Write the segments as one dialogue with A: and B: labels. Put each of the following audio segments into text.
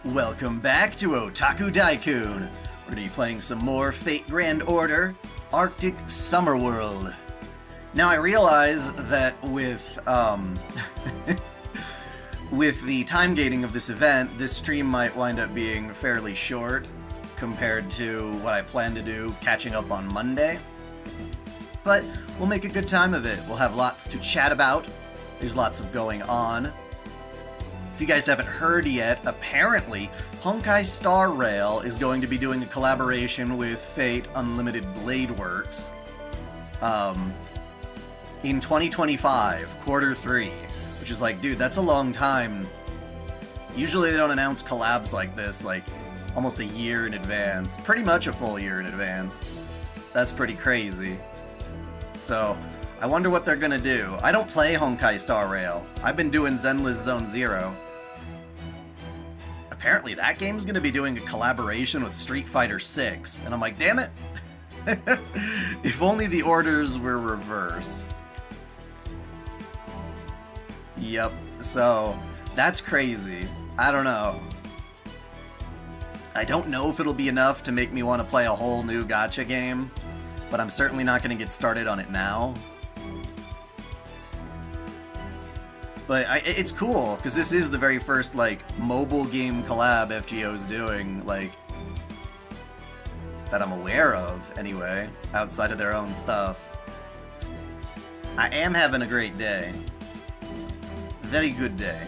A: Welcome back to OtakuDaiKun. We're going to be playing some more Fate Grand Order, Arctic Summer World. Now I realize that with, with the time gating of this event, this stream might wind up being fairly short compared to what I plan to do catching up on Monday. But we'll make a good time of it. We'll have lots to chat about. There's lots of going on. If you guys haven't heard yet, apparently Honkai Star Rail is going to be doing a collaboration with Fate Unlimited Blade Works in 2025, quarter 3, which is like, dude, that's a long time. Usually they don't announce collabs like this, like, almost a year in advance. Pretty much a full year in advance. That's pretty crazy. So, I wonder what they're gonna do. I don't play Honkai Star Rail. I've been doing Zenless Zone Zero. Apparently that game's gonna be doing a collaboration with Street Fighter 6, and I'm like, damn it! If only the orders were reversed. Yep, so, that's crazy. I don't know. I don't know if it'll be enough to make me want to play a whole new gacha game, but I'm certainly not gonna get started on it now. But it's cool, because this is the very first, like, mobile game collab FGO's doing, like, that I'm aware of, anyway, outside of their own stuff. I am having a great day. Very good day.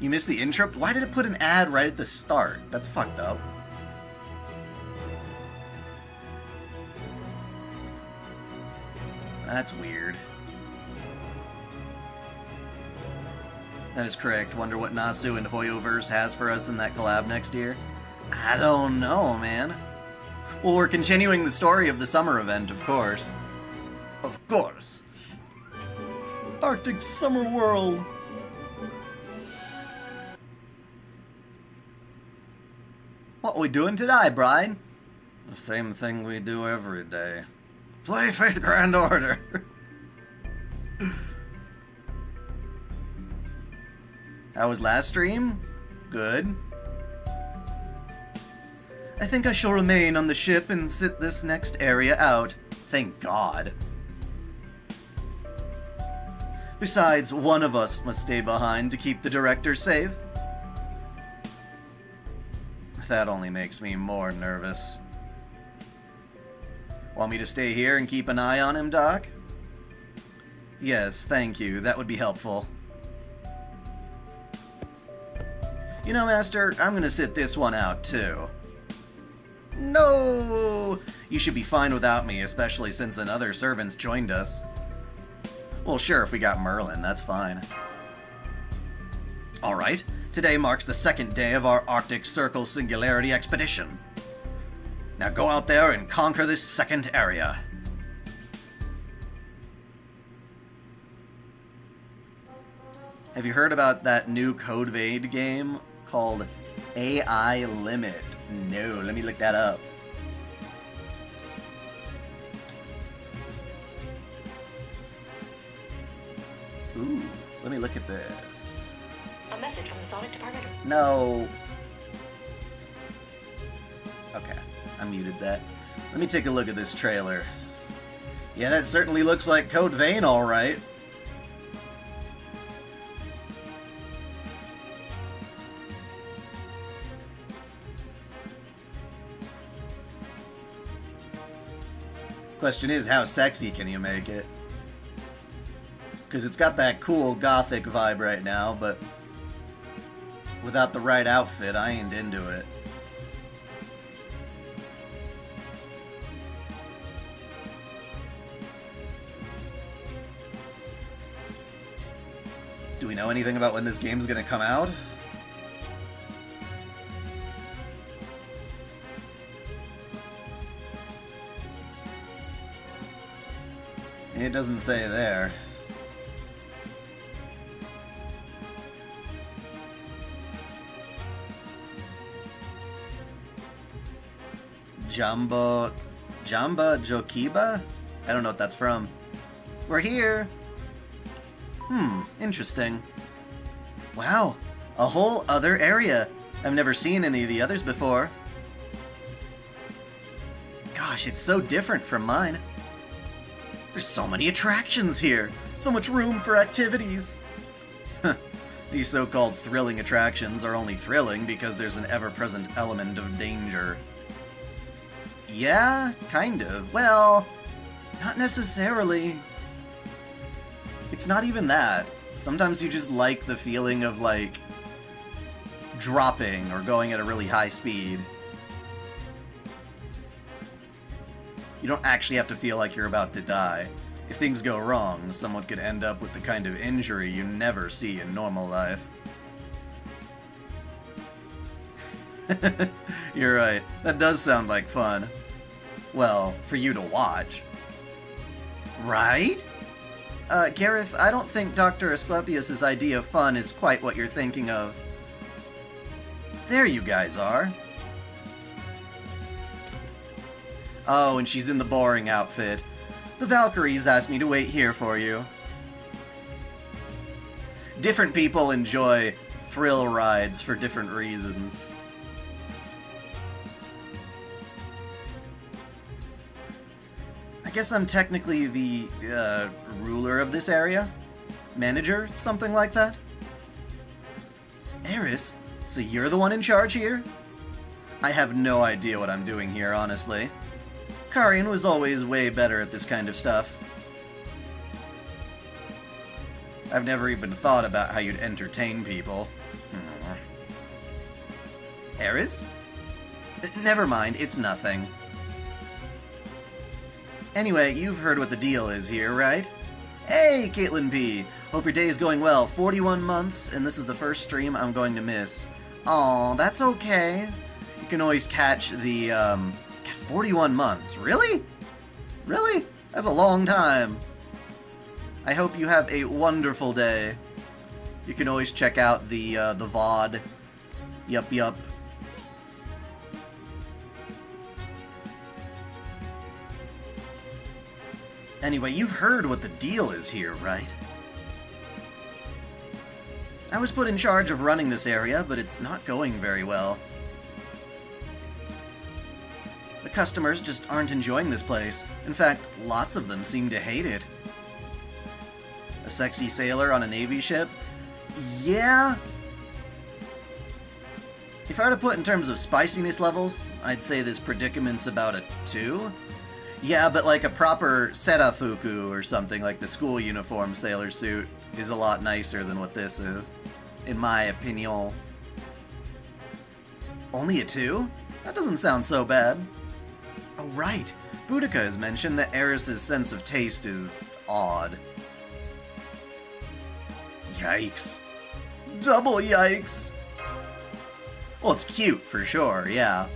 A: You missed the intro? Why did it put an ad right at the start? That's fucked up. That's weird. That is correct. Wonder what Nasu and Hoyoverse has for us in that collab next year? I don't know, man. Well, we're continuing the story of the summer event, of course. Of course. Arctic Summer World. What are we doing today, Brian? The same thing we do every day. Play Fate Grand Order. How was last stream? Good. I think I shall remain on the ship and sit this next area out. Thank God. Besides, one of us must stay behind to keep the director safe. That only makes me more nervous. Want me to stay here and keep an eye on him, Doc? Yes, thank you. That would be helpful. You know, Master, I'm gonna sit this one out, too. No! You should be fine without me, especially since another servant's joined us. Well, sure, if we got Merlin, that's fine. Alright. Today marks the second day of our Arctic Circle Singularity Expedition. Now go out there and conquer this second area. Have you heard about that new Code Vein game called AI Limit? No, let me look that up. Ooh, let me look at this.
B: A message from the Sonic Department.
A: No. Okay, I muted that. Let me take a look at this trailer. Yeah, that certainly looks like Code Vein, alright. Question is, how sexy can you make it? Because it's got that cool gothic vibe right now, but without the right outfit, I ain't into it. Do we know anything about when this game's gonna come out? It doesn't say there. Jamba Jokiba? I don't know what that's from. We're here! Interesting. Wow, a whole other area. I've never seen any of the others before. Gosh, it's so different from mine. There's so many attractions here. So much room for activities. These so-called thrilling attractions are only thrilling because there's an ever-present element of danger. Yeah, kind of. Well, not necessarily. It's not even that. Sometimes you just like the feeling of, like, dropping or going at a really high speed. You don't actually have to feel like you're about to die. If things go wrong, someone could end up with the kind of injury you never see in normal life. You're right. That does sound like fun. Well, for you to watch. Right? Gareth, I don't think Dr. Asclepius' idea of fun is quite what you're thinking of. There you guys are. Oh, and she's in the boring outfit. The Valkyries asked me to wait here for you. Different people enjoy thrill rides for different reasons. I guess I'm technically the ruler of this area? Manager? Something like that? Eris, so you're the one in charge here? I have no idea what I'm doing here, honestly. Karian was always way better at this kind of stuff. I've never even thought about how you'd entertain people. Eris? Never mind, it's nothing. Anyway, you've heard what the deal is here, right? Hey, Caitlin P! Hope your day is going well. 41 months, and this is the first stream I'm going to miss. Aw, that's okay. You can always catch the, 41 months. Really? Really? That's a long time. I hope you have a wonderful day. You can always check out the VOD. Yup. Anyway, you've heard what the deal is here, right? I was put in charge of running this area, but it's not going very well. The customers just aren't enjoying this place. In fact, lots of them seem to hate it. A sexy sailor on a Navy ship? Yeah. If I were to put in terms of spiciness levels, I'd say this predicament's about a 2. Yeah, but like a proper Serafuku or something, like the school uniform sailor suit, is a lot nicer than what this is, in my opinion. Only a 2? That doesn't sound so bad. Oh, right. Boudica has mentioned that Eris's sense of taste is odd. Yikes. Double yikes. Well, it's cute, for sure, yeah.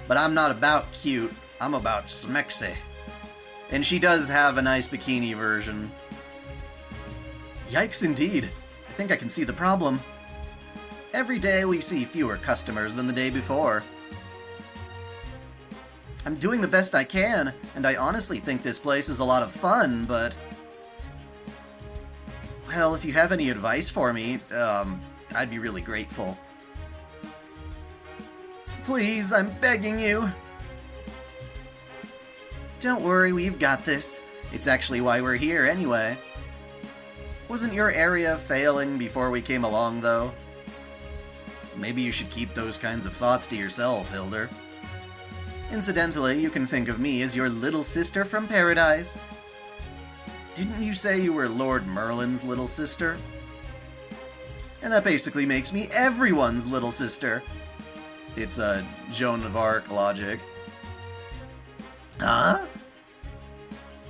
A: But I'm not about cute, I'm about smexy. And she does have a nice bikini version. Yikes indeed. I think I can see the problem. Every day we see fewer customers than the day before. I'm doing the best I can, and I honestly think this place is a lot of fun, but... Well, if you have any advice for me, I'd be really grateful. Please, I'm begging you. Don't worry, we've got this. It's actually why we're here anyway. Wasn't your area failing before we came along, though? Maybe you should keep those kinds of thoughts to yourself, Hilder. Incidentally, you can think of me as your little sister from paradise. Didn't you say you were Lord Merlin's little sister? And that basically makes me everyone's little sister. It's a Joan of Arc logic. Huh?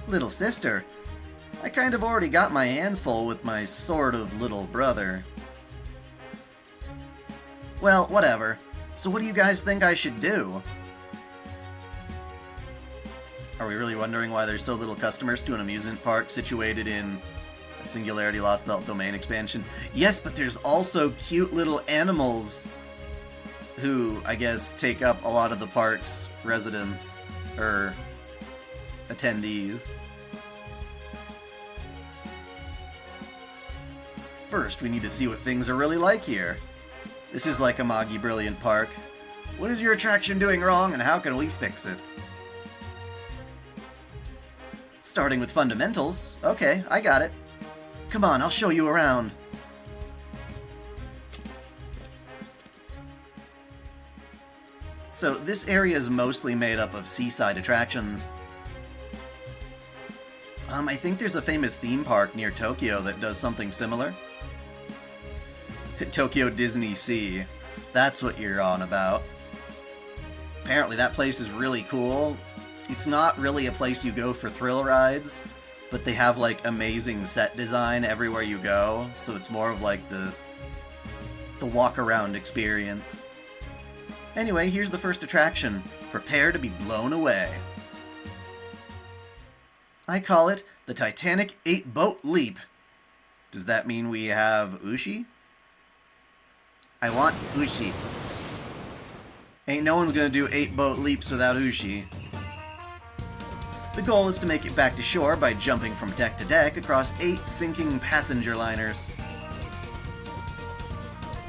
A: Little sister? I kind of already got my hands full with my sort of little brother. Well, whatever. So what do you guys think I should do? Are we really wondering why there's so little customers to an amusement park situated in a Singularity Lost Belt domain expansion. Yes, but there's also cute little animals who, I guess, take up a lot of the park's residents, or attendees. First, we need to see what things are really like here. This is like Amagi Brilliant Park. What is your attraction doing wrong, and how can we fix it? Starting with fundamentals. Okay, I got it. Come on, I'll show you around. So this area is mostly made up of seaside attractions. I think there's a famous theme park near Tokyo that does something similar. Tokyo Disney Sea. That's what you're on about. Apparently that place is really cool. It's not really a place you go for thrill rides, but they have like amazing set design everywhere you go, so it's more of like the walk around experience. Anyway, here's the first attraction. Prepare to be blown away. I call it the Titanic 8-boat leap. Does that mean we have Ushi? I want Ushi. Ain't no one's gonna do 8-boat leaps without Ushi. The goal is to make it back to shore by jumping from deck to deck across 8 sinking passenger liners.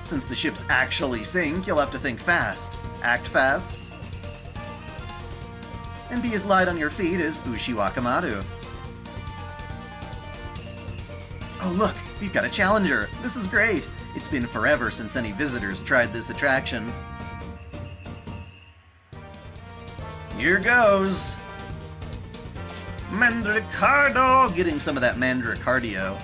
A: Since the ships actually sink, you'll have to think fast, act fast, and be as light on your feet as Ushi Wakamatsu. Oh look, we've got a challenger! This is great! It's been forever since any visitors tried this attraction. Here goes! Mandricardo! Getting some of that Mandricardio.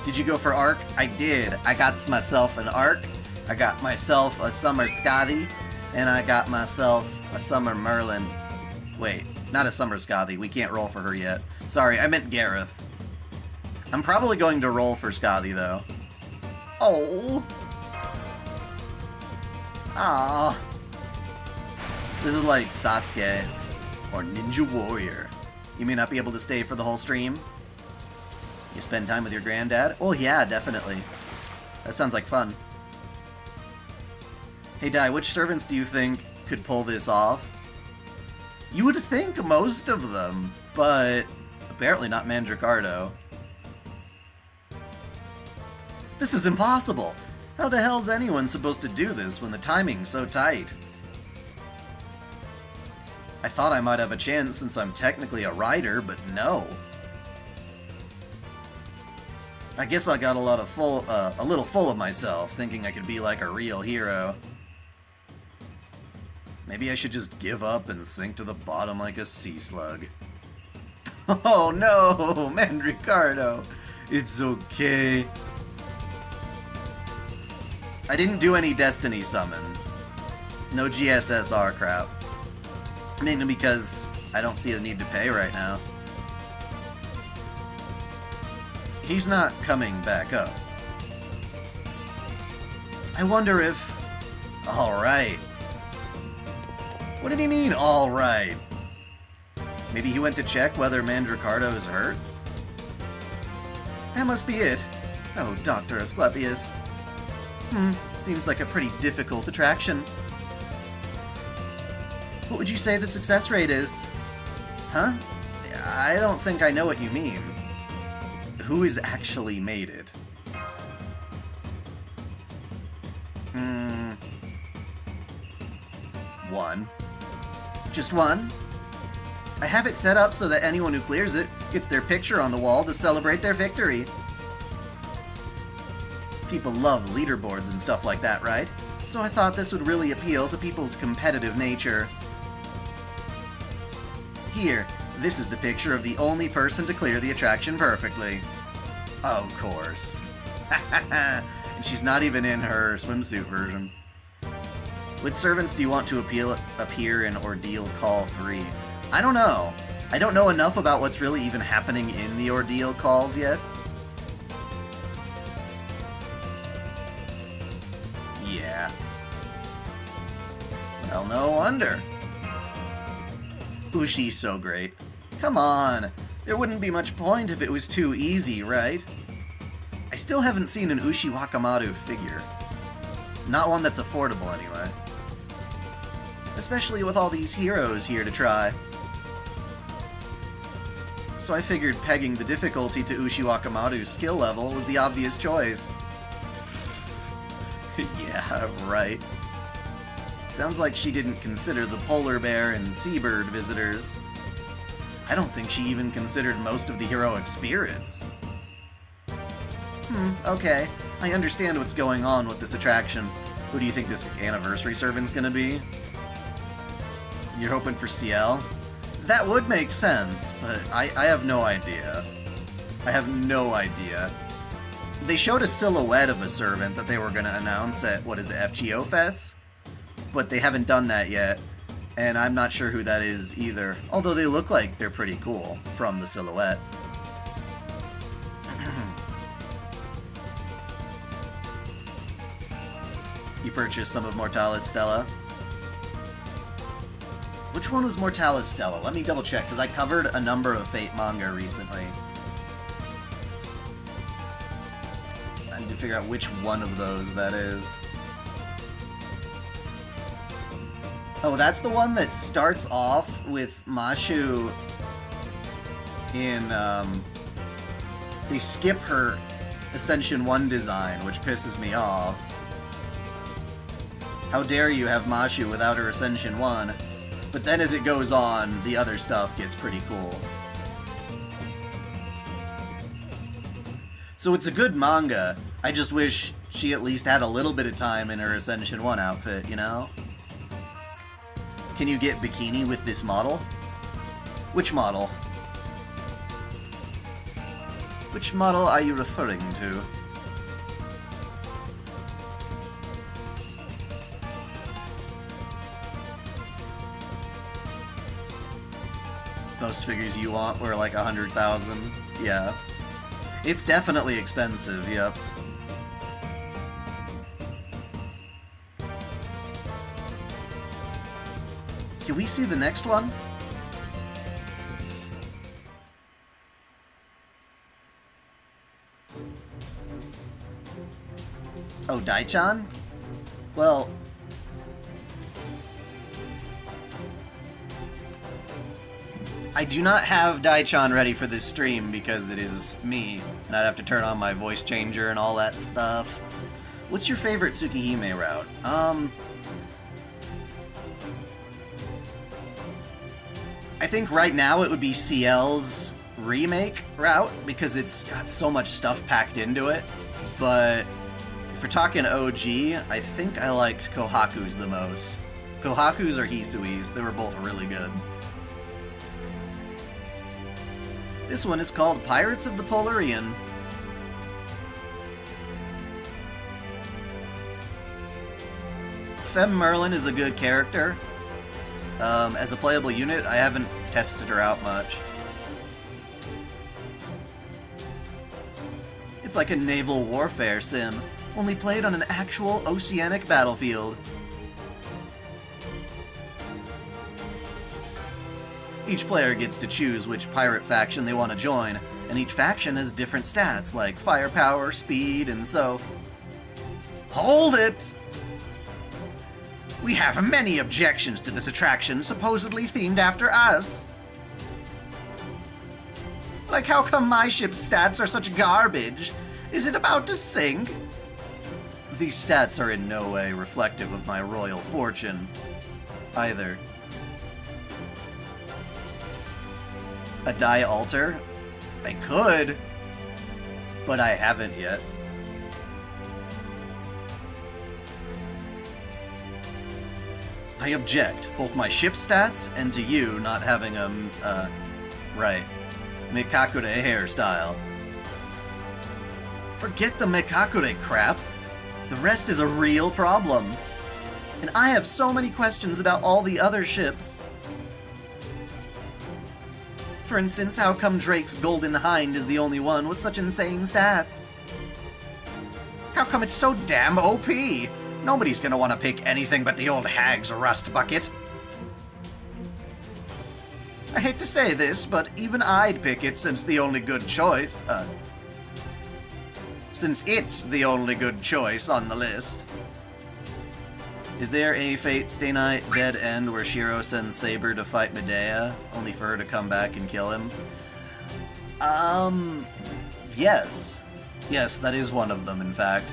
A: Did you go for Arc? I did. I got myself an Arc. I got myself a Summer Skadi. And I got myself a Summer Merlin. Wait, not a Summer Skadi. We can't roll for her yet. Sorry, I meant Gareth. I'm probably going to roll for Skadi, though. Oh. Ah. This is like Sasuke or Ninja Warrior. You may not be able to stay for the whole stream. You spend time with your granddad? Oh yeah, definitely. That sounds like fun. Hey Dai, which servants do you think could pull this off? You would think most of them, but apparently not Mandricardo. This is impossible! How the hell's anyone supposed to do this when the timing's so tight? I thought I might have a chance since I'm technically a rider, but no. I guess I got a little full of myself, thinking I could be like a real hero. Maybe I should just give up and sink to the bottom like a sea slug. Oh no, Mandricardo! It's okay. I didn't do any Destiny summon. No GSSR crap. Mainly because I don't see the need to pay right now. He's not coming back up. I wonder if... Alright. What did he mean, alright? Maybe he went to check whether Mandricardo is hurt? That must be it. Oh, Dr. Asclepius. Seems like a pretty difficult attraction. What would you say the success rate is? Huh? I don't think I know what you mean. Who has actually made it? One. Just one? I have it set up so that anyone who clears it gets their picture on the wall to celebrate their victory. People love leaderboards and stuff like that, right? So I thought this would really appeal to people's competitive nature. Here, this is the picture of the only person to clear the attraction perfectly. Of course. And she's not even in her swimsuit version. Which servants do you want to appear in Ordeal Call 3? I don't know. I don't know enough about what's really even happening in the Ordeal Calls yet. Yeah. Well, no wonder. Ushi's so great. Come on. There wouldn't be much point if it was too easy, right? I still haven't seen an Ushi Wakamatsu figure. Not one that's affordable, anyway. Especially with all these heroes here to try. So I figured pegging the difficulty to Ushi Wakamatsu's skill level was the obvious choice. Yeah, right. Sounds like she didn't consider the polar bear and seabird visitors. I don't think she even considered most of the heroic spirits. Okay. I understand what's going on with this attraction. Who do you think this anniversary servant's gonna be? You're hoping for CL? That would make sense, but I have no idea. I have no idea. They showed a silhouette of a servant that they were gonna announce at, what is it, FGO Fest? But they haven't done that yet, and I'm not sure who that is either. Although they look like they're pretty cool from the silhouette. You purchased some of Mortalis Stella. Which one was Mortalis Stella? Let me double check, because I covered a number of Fate manga recently. I need to figure out which one of those that is. Oh, that's the one that starts off with Mashu in, they skip her Ascension 1 design, which pisses me off. How dare you have Mashu without her Ascension 1? But then as it goes on, the other stuff gets pretty cool. So it's a good manga. I just wish she at least had a little bit of time in her Ascension 1 outfit, you know? Can you get bikini with this model? Which model? Which model are you referring to? Most figures you want were like 100,000. Yeah. It's definitely expensive, yep. Can we see the next one? Oh, dai-chan? Well... I do not have dai-chan ready for this stream because it is me, and I'd have to turn on my voice changer and all that stuff. What's your favorite Tsukihime route? I think right now it would be CL's remake route because it's got so much stuff packed into it, but if we're talking OG, I think I liked Kohaku's the most. Kohaku's or Hisui's, they were both really good. This one is called Pirates of the Polarian. Femme Merlin is a good character. As a playable unit, I haven't tested her out much. It's like a naval warfare sim, only played on an actual oceanic battlefield. Each player gets to choose which pirate faction they want to join, and each faction has different stats like firepower, speed, and so... Hold it! We have many objections to this attraction supposedly themed after us. Like how come my ship's stats are such garbage? Is it about to sink? These stats are in no way reflective of my royal fortune, either. A dai altar? I could, but I haven't yet. I object, both my ship stats and to you not having a, right, Mekakure hairstyle. Forget the Mekakure crap. The rest is a real problem. And I have so many questions about all the other ships. For instance, how come Drake's Golden Hind is the only one with such insane stats? How come it's so damn OP? Nobody's gonna want to pick anything but the old hag's rust bucket. I hate to say this, but even I'd pick it since the only good choice, since it's the only good choice on the list. Is there a Fate Stay Night dead end where Shiro sends Saber to fight Medea, only for her to come back and kill him? Yes. Yes, that is one of them, in fact.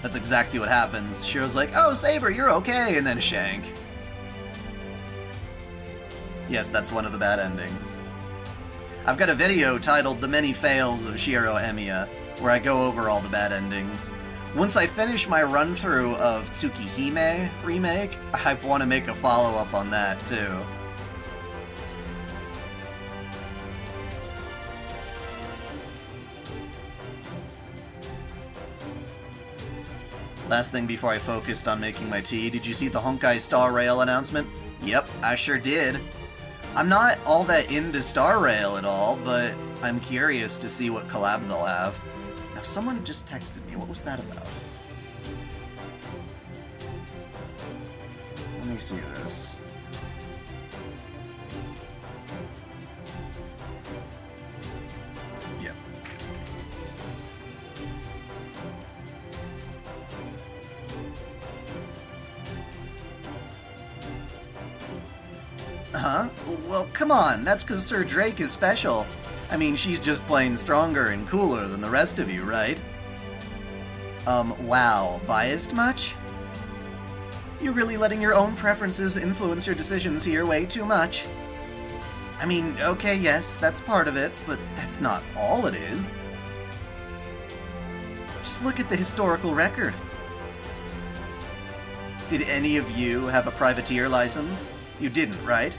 A: That's exactly what happens. Shiro's like, oh, Saber, you're okay, and then shank. Yes, that's one of the bad endings. I've got a video titled The Many Fails of Shiro Emiya, where I go over all the bad endings. Once I finish my run-through of Tsukihime Remake, I want to make a follow-up on that, too. Last thing before I focused on making my tea, did you see the Honkai Star Rail announcement? Yep, I sure did. I'm not all that into Star Rail at all, but I'm curious to see what collab they'll have. Now, someone just texted me. What was that about? Let me see this. Yep. Huh? Well, come on, that's because Sir Drake is special. I mean, she's just plain stronger and cooler than the rest of you, right? Wow, biased much? You're really letting your own preferences influence your decisions here way too much. I mean, okay, yes, that's part of it, but that's not all it is. Just look at the historical record. Did any of you have a privateer license? You didn't, right?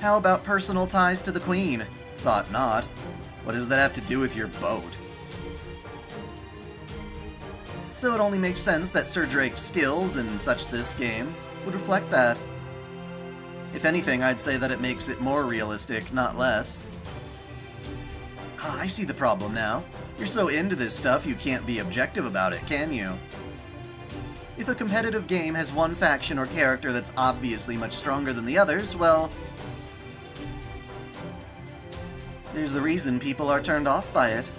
A: How about personal ties to the Queen? Thought not. What does that have to do with your boat? So it only makes sense that Sir Drake's skills in such this game would reflect that. If anything, I'd say that it makes it more realistic, not less. Ah, I see the problem now. You're so into this stuff you can't be objective about it, can you? If a competitive game has one faction or character that's obviously much stronger than the others, well, there's the reason people are turned off by it.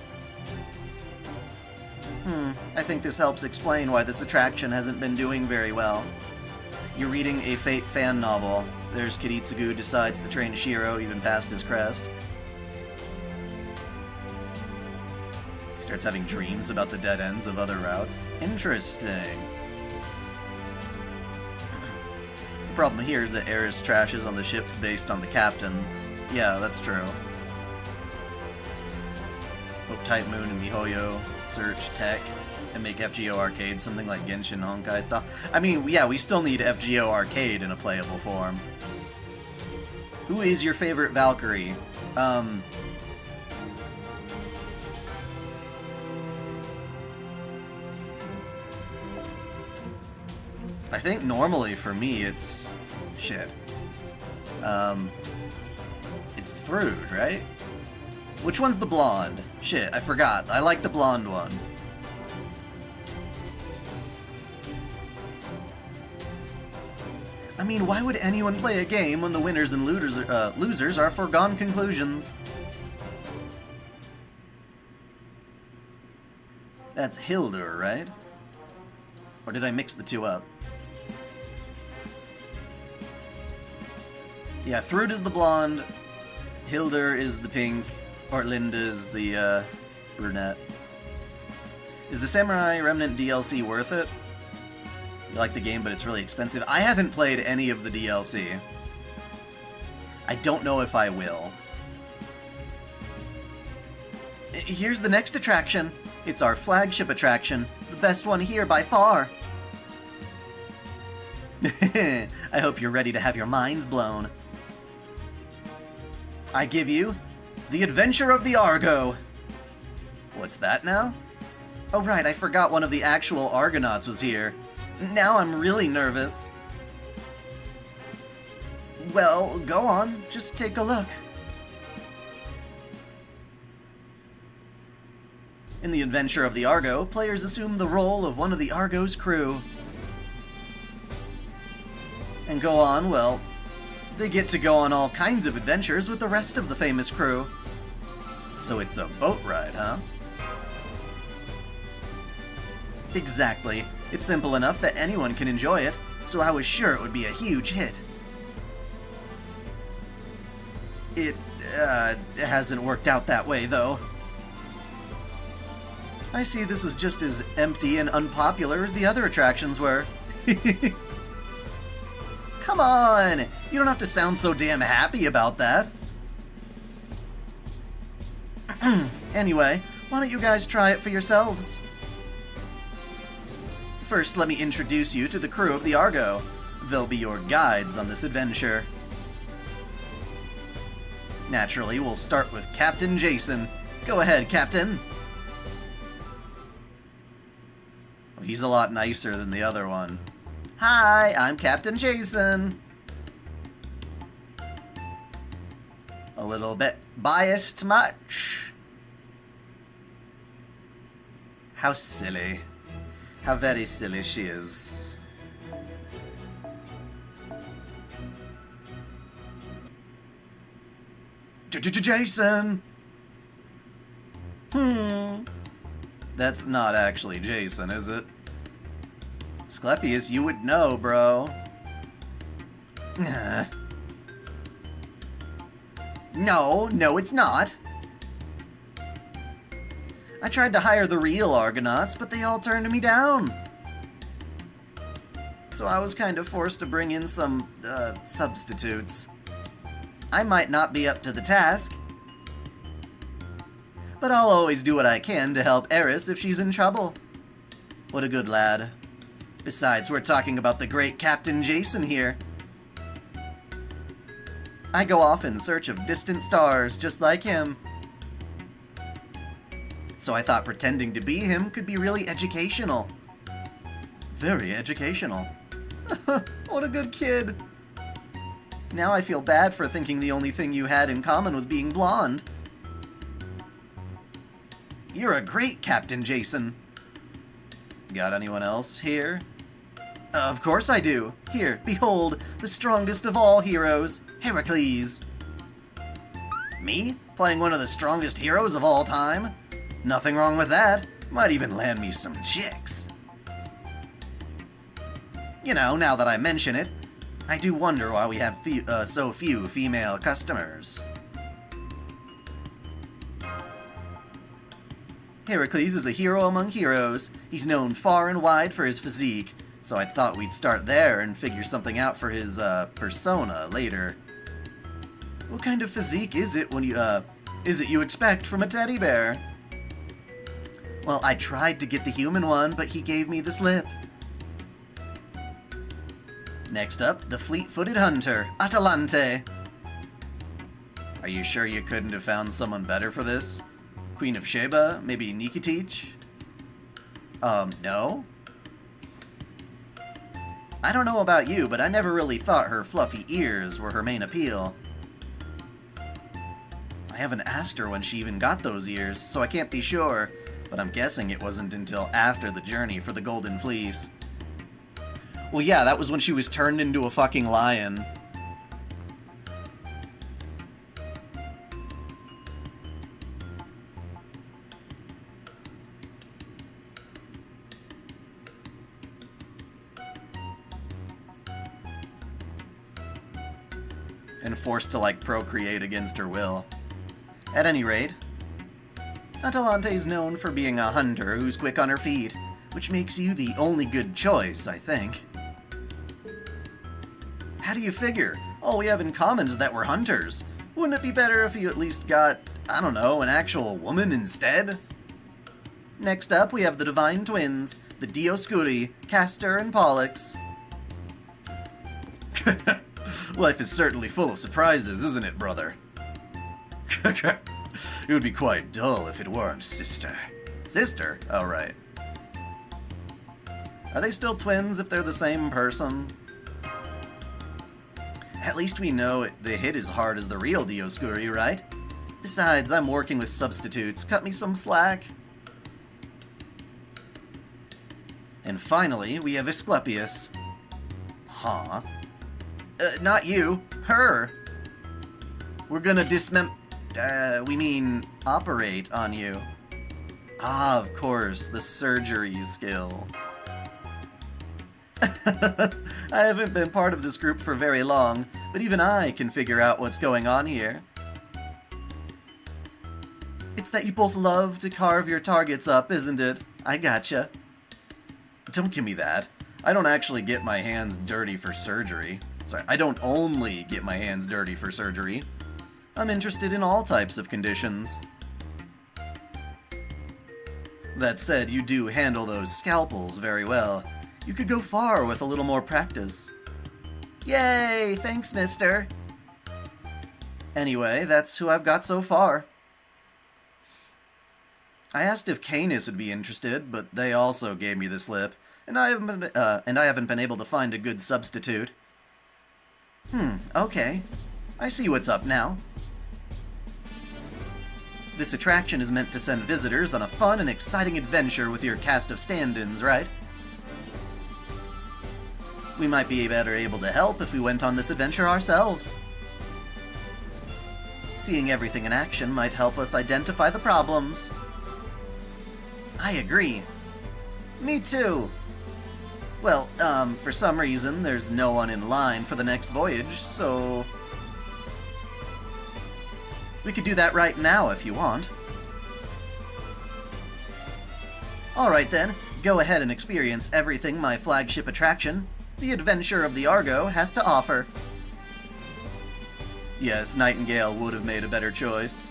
A: I think this helps explain why this attraction hasn't been doing very well. You're reading a Fate fan novel. There's Kiritsugu decides to train Shiro even past his crest. He starts having dreams about the dead ends of other routes. Interesting. The problem here is that Eris trashes on the ships based on the captains. Yeah, that's true. Hope Type Moon and MiHoYo search tech and make FGO Arcade something like Genshin Honkai style. I mean, yeah, we still need FGO Arcade in a playable form. Who is your favorite Valkyrie? I think normally for me it's... shit. It's Thrud, right? Which one's the blonde? Shit, I forgot. I like the blonde one. I mean, why would anyone play a game when the winners and losers are foregone conclusions? That's Hildur, right? Or did I mix the two up? Yeah, Thrud is the blonde, Hildur is the pink, or Linda is the brunette. Is the Samurai Remnant DLC worth it? You like the game, but it's really expensive. I haven't played any of the DLC. I don't know if I will. Here's the next attraction. It's our flagship attraction. The best one here by far. I hope you're ready to have your minds blown. I give you The Adventure of the Argo. What's that now? Oh right, I forgot one of the actual Argonauts was here. Now I'm really nervous. Well, go on, just take a look. In The Adventure of the Argo, players assume the role of one of the Argo's crew. And go on, well, They get to go on all kinds of adventures with the rest of the famous crew. So it's a boat ride, huh? Exactly. It's simple enough that anyone can enjoy it, so I was sure it would be a huge hit. It hasn't worked out that way, though. I see this is just as empty and unpopular as the other attractions were. Come on! You don't have to sound so damn happy about that. Anyway, why don't you guys try it for yourselves? First, let me introduce you to the crew of the Argo. They'll be your guides on this adventure. Naturally, we'll start with Captain Jason. Go ahead, Captain. He's a lot nicer than the other one. Hi, I'm Captain Jason. A little bit biased much. How silly. How very silly she is. Jason! That's not actually Jason, is it? Asclepius, you would know, bro. No, it's not. I tried to hire the real Argonauts, but they all turned me down. So I was kind of forced to bring in some, substitutes. I might not be up to the task, but I'll always do what I can to help Eris if she's in trouble. What a good lad. Besides, we're talking about the great Captain Jason here. I go off in search of distant stars, just like him. So I thought pretending to be him could be really educational. Very educational. What a good kid. Now I feel bad for thinking the only thing you had in common was being blonde. You're a great Captain Jason. Got anyone else here? Of course I do. Here, behold, the strongest of all heroes, Heracles. Me? Playing one of the strongest heroes of all time? Nothing wrong with that. Might even land me some chicks. You know, now that I mention it, I do wonder why we have so few female customers. Heracles is a hero among heroes. He's known far and wide for his physique, so I thought we'd start there and figure something out for his, persona later. What kind of physique is it you expect from a teddy bear? Well, I tried to get the human one, but he gave me the slip. Next up, the fleet-footed hunter, Atalante. Are you sure you couldn't have found someone better for this? Queen of Sheba? Maybe Nikitich? No? I don't know about you, but I never really thought her fluffy ears were her main appeal. I haven't asked her when she even got those ears, so I can't be sure, but I'm guessing it wasn't until after the journey for the Golden Fleece. Well, yeah, that was when she was turned into a fucking lion. And forced to, like, procreate against her will. At any rate, Atalante's known for being a hunter who's quick on her feet, which makes you the only good choice, I think. How do you figure? All we have in common is that we're hunters. Wouldn't it be better if you at least got, I don't know, an actual woman instead? Next up, we have the Divine Twins, the Dioscuri, Castor and Pollux. Life is certainly full of surprises, isn't it, brother? It would be quite dull if it weren't, sister. Sister? Oh, right. Are they still twins if they're the same person? At least we know they hit as hard as the real Dioscuri, right? Besides, I'm working with substitutes. Cut me some slack. And finally, we have Asclepius. Huh? Not you. Her. We're gonna operate on you. Ah, of course, the surgery skill. I haven't been part of this group for very long, but even I can figure out what's going on here. It's that you both love to carve your targets up, isn't it? I gotcha. Don't give me that. I don't actually get my hands dirty for surgery. Sorry, I don't only get my hands dirty for surgery. I'm interested in all types of conditions. That said, you do handle those scalpels very well. You could go far with a little more practice. Yay! Thanks, mister! Anyway, that's who I've got so far. I asked if Canis would be interested, but they also gave me the slip, and I haven't been able to find a good substitute. Okay. I see what's up now. This attraction is meant to send visitors on a fun and exciting adventure with your cast of stand-ins, right? We might be better able to help if we went on this adventure ourselves. Seeing everything in action might help us identify the problems. I agree. Me too. Well, for some reason, there's no one in line for the next voyage, so... we could do that right now if you want. Alright then, go ahead and experience everything my flagship attraction, the Adventure of the Argo, has to offer. Yes, Nightingale would have made a better choice.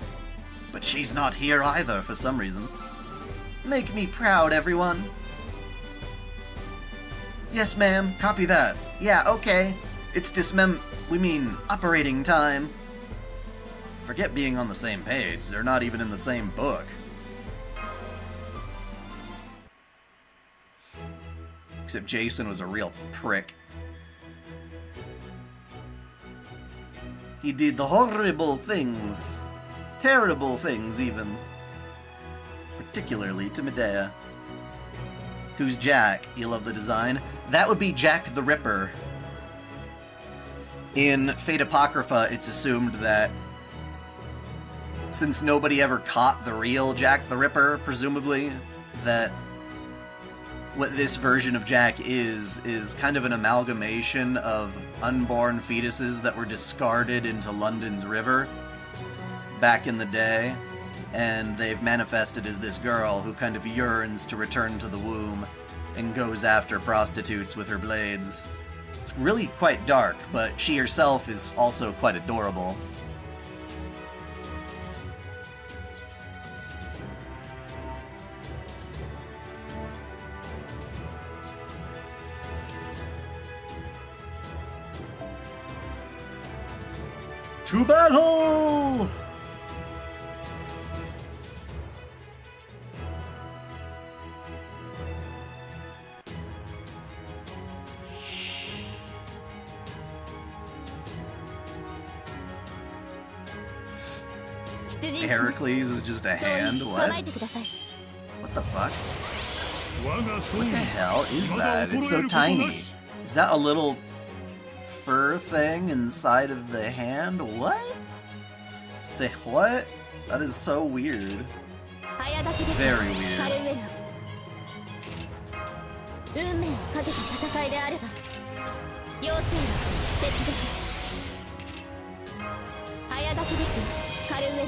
A: But she's not here either for some reason. Make me proud, everyone. Yes, ma'am, copy that. Yeah, okay. It's operating time. Forget being on the same page. They're not even in the same book. Except Jason was a real prick. He did the horrible things. Terrible things, even. Particularly to Medea. Who's Jack? You love the design? That would be Jack the Ripper. In Fate Apocrypha, it's assumed that since nobody ever caught the real Jack the Ripper, presumably, that what this version of Jack is kind of an amalgamation of unborn fetuses that were discarded into London's river back in the day, and they've manifested as this girl who kind of yearns to return to the womb and goes after prostitutes with her blades. It's really quite dark, but she herself is also quite adorable. To battle! Heracles is just a hand? What? What the fuck? What the hell is that? It's so tiny. Is that a little fur thing inside of the hand? What? Say what? That is so weird. Very weird.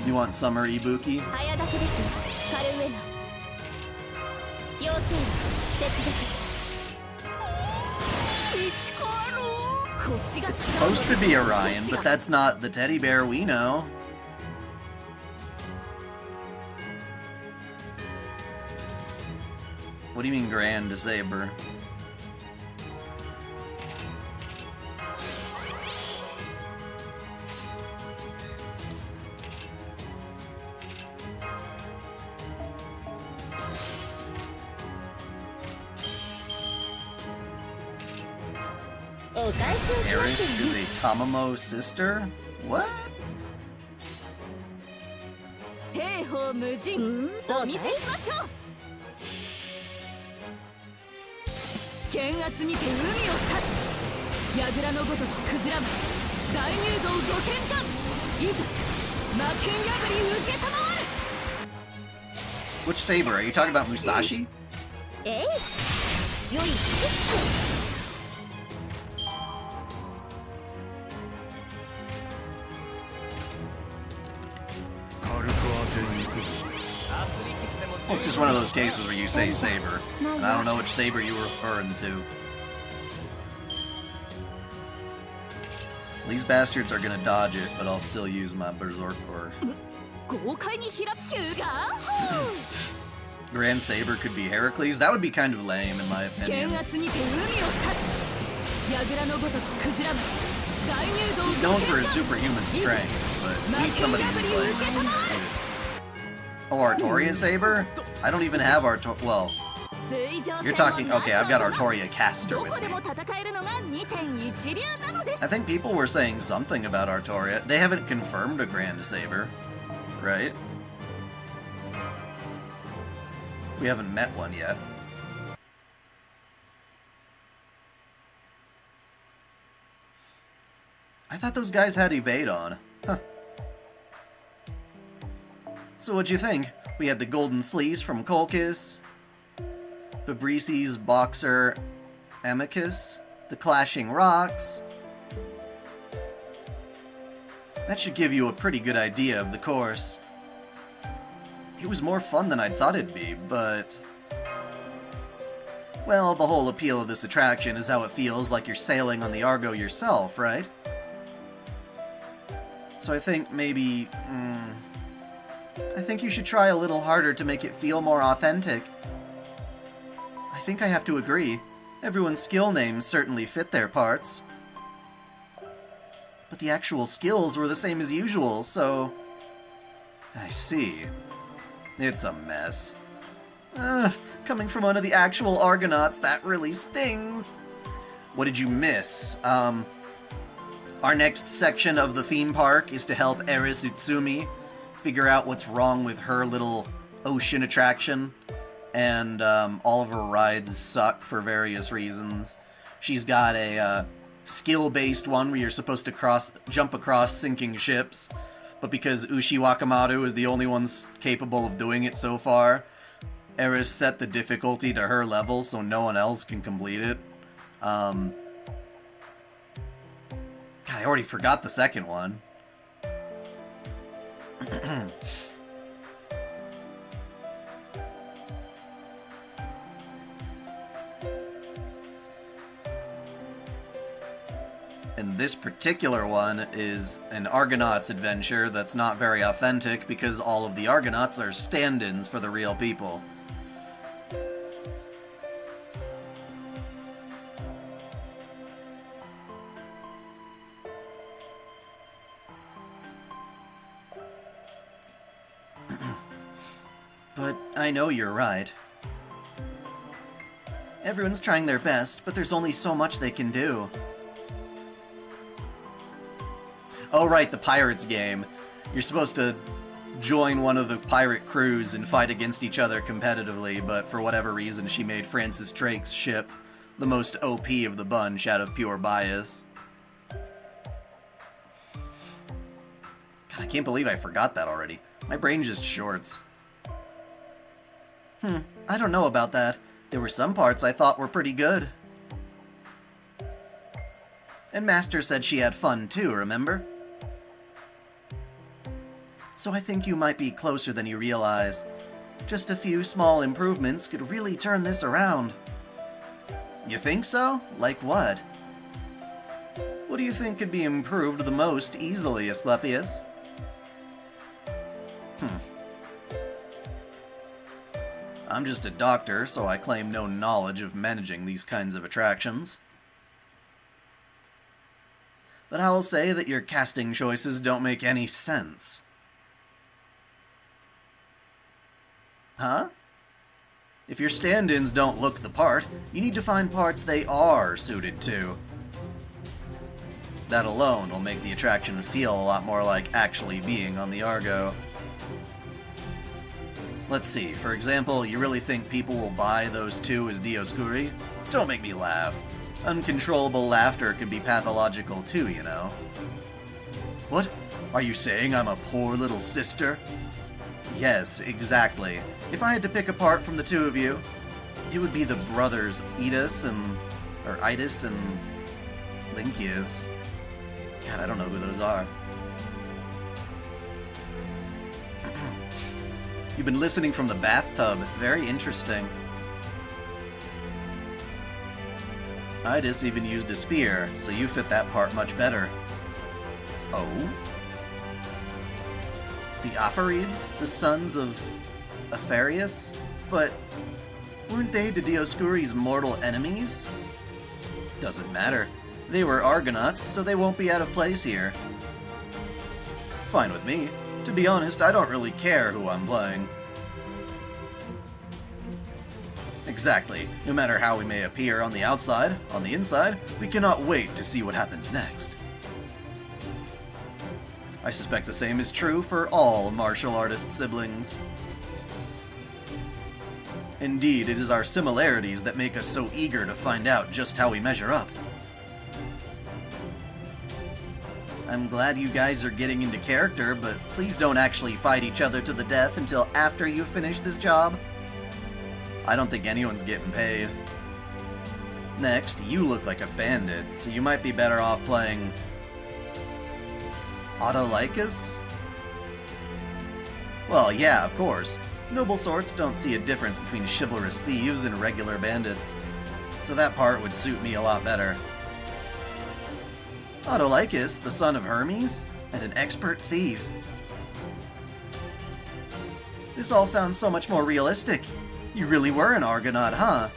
A: You want Summer Ibuki? It's supposed to be Orion, but that's not the teddy bear we know. What do you mean Grand Saber? Eris is a Tamamo sister? What? Which saber? Are you talking about Musashi? Well, it's just one of those cases where you say saber, and I don't know which saber you were referring to. These bastards are gonna dodge it, but I'll still use my Berserker. Grand Saber could be Heracles? That would be kind of lame, in my opinion. He's known for his superhuman strength, but we need somebody who's like... Oh, Artoria Saber? I don't even have Artoria... Well, you're talking... Okay, I've got Artoria Caster with me. I think people were saying something about Artoria. They haven't confirmed a Grand Saber, right? We haven't met one yet. I thought those guys had evade on. Huh. So what'd you think? We had the Golden Fleece from Kolkis, Fabrici's Boxer Amicus, the Clashing Rocks. That should give you a pretty good idea of the course. It was more fun than I thought it'd be, but... Well, the whole appeal of this attraction is how it feels like you're sailing on the Argo yourself, right? So I think maybe... I think you should try a little harder to make it feel more authentic. I think I have to agree. Everyone's skill names certainly fit their parts. But the actual skills were the same as usual, so... I see. It's a mess. Coming from one of the actual Argonauts, that really stings. What did you miss? Our next section of the theme park is to help Eris Utsumi figure out what's wrong with her little ocean attraction, and all of her rides suck for various reasons. She's got a skill-based one where you're supposed to jump across sinking ships, but because Ushi Wakamoto is the only one capable of doing it so far, Eris set the difficulty to her level so no one else can complete it. God, I already forgot the second one. And this particular one is an Argonauts adventure that's not very authentic because all of the Argonauts are stand-ins for the real people. But I know you're right. Everyone's trying their best, but there's only so much they can do. Oh right, the Pirates game. You're supposed to join one of the pirate crews and fight against each other competitively, but for whatever reason she made Francis Drake's ship the most OP of the bunch out of pure bias. God, I can't believe I forgot that already. My brain just shorts. I don't know about that. There were some parts I thought were pretty good. And Master said she had fun too, remember? So I think you might be closer than you realize. Just a few small improvements could really turn this around. You think so? Like what? What do you think could be improved the most easily, Asclepius? I'm just a doctor, so I claim no knowledge of managing these kinds of attractions. But I will say that your casting choices don't make any sense. Huh? If your stand-ins don't look the part, you need to find parts they are suited to. That alone will make the attraction feel a lot more like actually being on the Argo. Let's see, for example, you really think people will buy those two as Dioscuri? Don't make me laugh. Uncontrollable laughter can be pathological too, you know. What? Are you saying I'm a poor little sister? Yes, exactly. If I had to pick apart from the two of you, it would be the brothers Idas and Lynceus. God, I don't know who those are. You've been listening from the bathtub. Very interesting. Idas even used a spear, so you fit that part much better. Oh? The Apharids? The sons of Apharius? But weren't they the Dioscuri's mortal enemies? Doesn't matter. They were Argonauts, so they won't be out of place here. Fine with me. To be honest, I don't really care who I'm playing. Exactly. No matter how we may appear on the outside, on the inside, we cannot wait to see what happens next. I suspect the same is true for all martial artist siblings. Indeed, it is our similarities that make us so eager to find out just how we measure up. I'm glad you guys are getting into character, but please don't actually fight each other to the death until after you finish this job. I don't think anyone's getting paid. Next, you look like a bandit, so you might be better off playing OtakuDaiKun? Well, yeah, of course. Noble sorts don't see a difference between chivalrous thieves and regular bandits, so that part would suit me a lot better. OtakuDaiKun, the son of Hermes, and an expert thief. This all sounds so much more realistic. You really were an Argonaut, huh?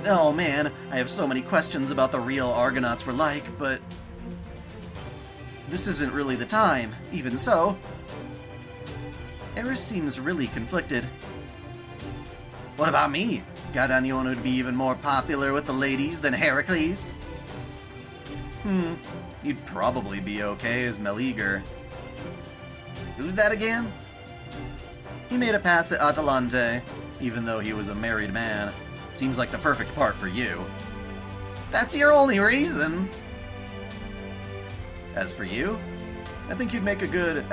A: Oh man, I have so many questions about the real Argonauts were like, but this isn't really the time. Even so, Eris seems really conflicted. What about me? Got anyone who'd be even more popular with the ladies than Heracles? You'd probably be okay as Meleager. Who's that again? He made a pass at Atalante, even though he was a married man. Seems like the perfect part for you. That's your only reason! As for you, I think you'd make a good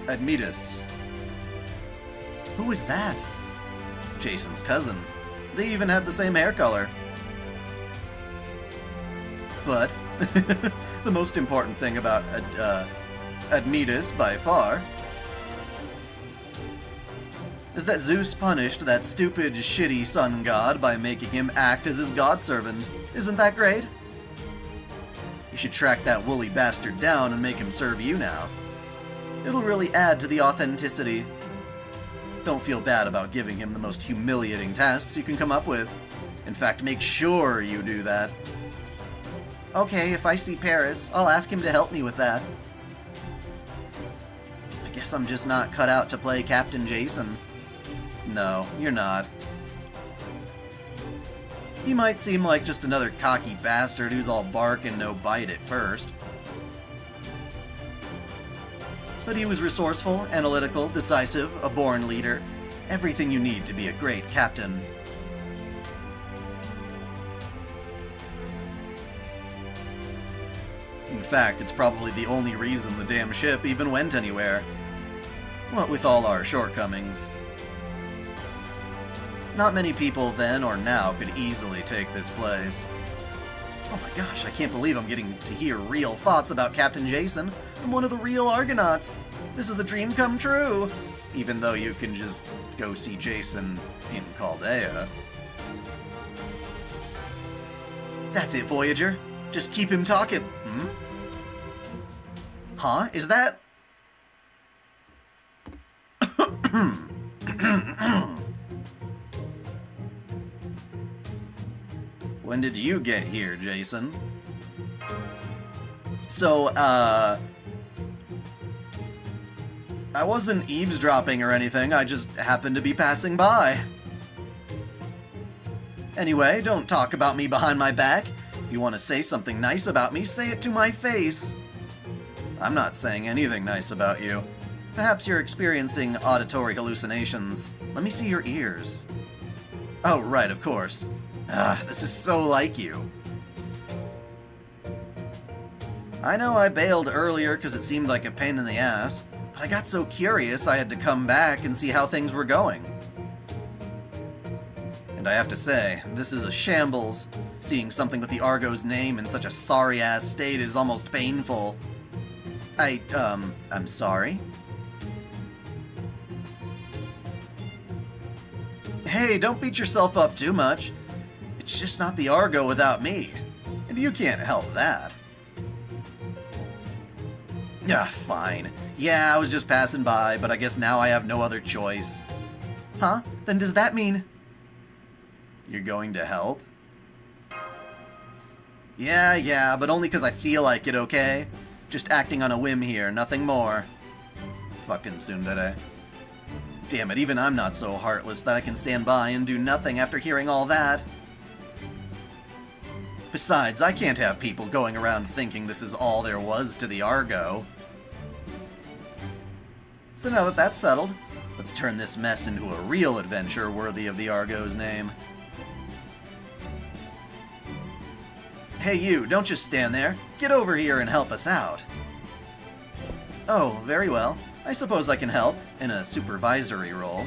A: Admetus. Who is that? Jason's cousin. They even had the same hair color. But the most important thing about Admetus, by far, is that Zeus punished that stupid, shitty sun god by making him act as his godservant. Isn't that great? You should track that woolly bastard down and make him serve you now. It'll really add to the authenticity. Don't feel bad about giving him the most humiliating tasks you can come up with. In fact, make sure you do that. Okay, if I see Paris, I'll ask him to help me with that. I guess I'm just not cut out to play Captain Jason. No, you're not. He might seem like just another cocky bastard who's all bark and no bite at first. But he was resourceful, analytical, decisive, a born leader. Everything you need to be a great captain. In fact, it's probably the only reason the damn ship even went anywhere. What with all our shortcomings. Not many people then or now could easily take this place. Oh my gosh, I can't believe I'm getting to hear real thoughts about Captain Jason from one of the real Argonauts. This is a dream come true. Even though you can just go see Jason in Chaldea. That's it, Voyager. Just keep him talking. Huh? Is that... When did you get here, Jason? So, I wasn't eavesdropping or anything, I just happened to be passing by. Anyway, don't talk about me behind my back. If you want to say something nice about me, say it to my face. I'm not saying anything nice about you. Perhaps you're experiencing auditory hallucinations. Let me see your ears. Oh, right, of course. This is so like you. I know I bailed earlier because it seemed like a pain in the ass, but I got so curious I had to come back and see how things were going. And I have to say, this is a shambles. Seeing something with the Argo's name in such a sorry-ass state is almost painful. I'm sorry? Hey, don't beat yourself up too much. It's just not the Argo without me. And you can't help that. Fine. Yeah, I was just passing by, but I guess now I have no other choice. Huh? Then does that mean... You're going to help? Yeah, but only because I feel like it, okay? Just acting on a whim here, nothing more. Fucking tsundere. Damn it, even I'm not so heartless that I can stand by and do nothing after hearing all that. Besides, I can't have people going around thinking this is all there was to the Argo. So now that that's settled, let's turn this mess into a real adventure worthy of the Argo's name. Hey you, don't just stand there. Get over here and help us out. Oh, very well. I suppose I can help, in a supervisory role.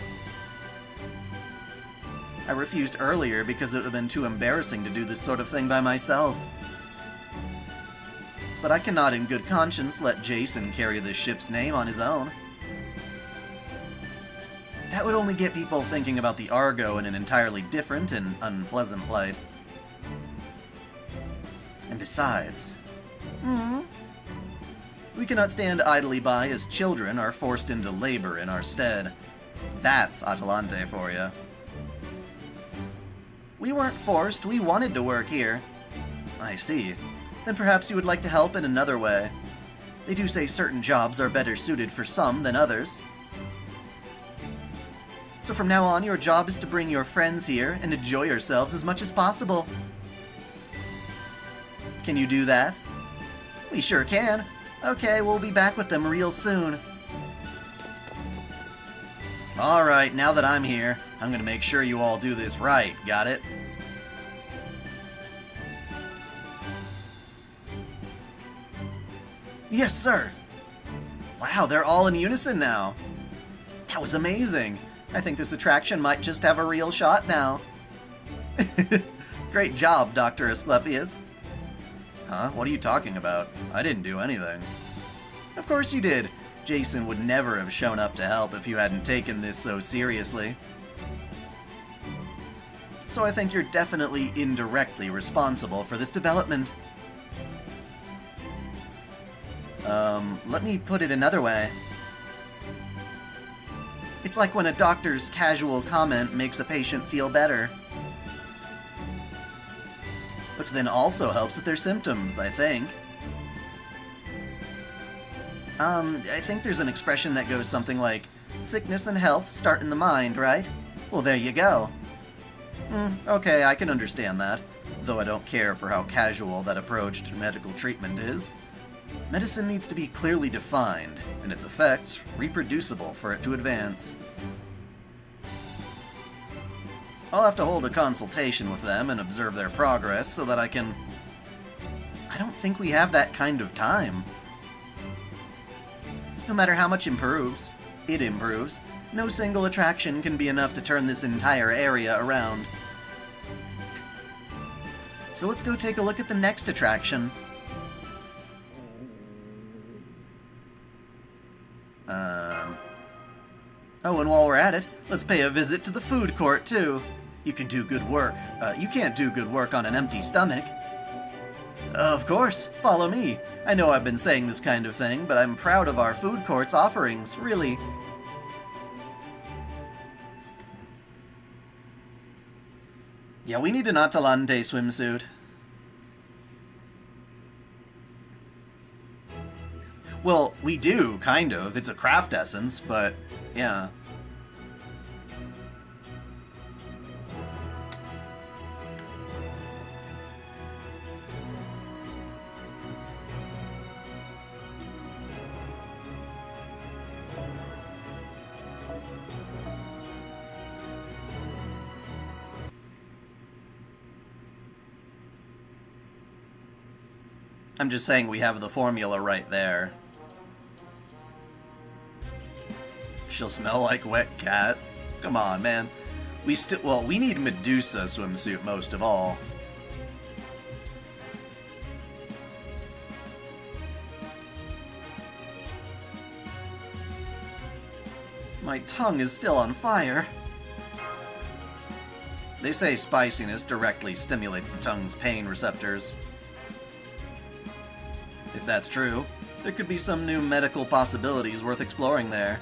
A: I refused earlier because it would have been too embarrassing to do this sort of thing by myself. But I cannot in good conscience let Jason carry this ship's name on his own. That would only get people thinking about the Argo in an entirely different and unpleasant light. And besides... we cannot stand idly by as children are forced into labor in our stead. That's Atalante for you. We weren't forced, we wanted to work here. I see. Then perhaps you would like to help in another way. They do say certain jobs are better suited for some than others. So from now on, your job is to bring your friends here and enjoy yourselves as much as possible. Can you do that? We sure can. Okay, we'll be back with them real soon. Alright, now that I'm here, I'm gonna make sure you all do this right, got it? Yes, sir! Wow, they're all in unison now. That was amazing. I think this attraction might just have a real shot now. Great job, Dr. Asclepius. Huh? What are you talking about? I didn't do anything. Of course you did. Jason would never have shown up to help if you hadn't taken this so seriously. So I think you're definitely indirectly responsible for this development. Let me put it another way. It's like when a doctor's casual comment makes a patient feel better. Which then also helps with their symptoms, I think. I think there's an expression that goes something like, sickness and health start in the mind, right? Well, there you go. Okay, I can understand that, though I don't care for how casual that approach to medical treatment is. Medicine needs to be clearly defined, and its effects reproducible for it to advance. I'll have to hold a consultation with them and observe their progress so that I can... I don't think we have that kind of time. No matter how much it improves, no single attraction can be enough to turn this entire area around. So let's go take a look at the next attraction. Oh, and while we're at it, let's pay a visit to the food court, too. You can do good work. You can't do good work on an empty stomach. Of course, follow me. I know I've been saying this kind of thing, but I'm proud of our food court's offerings, really. Yeah, we need an Atalante swimsuit. Well, we do, kind of. It's a craft essence, but yeah. I'm just saying we have the formula right there. She'll smell like wet cat. Come on, man. We need Medusa swimsuit most of all. My tongue is still on fire. They say spiciness directly stimulates the tongue's pain receptors. If that's true, there could be some new medical possibilities worth exploring there.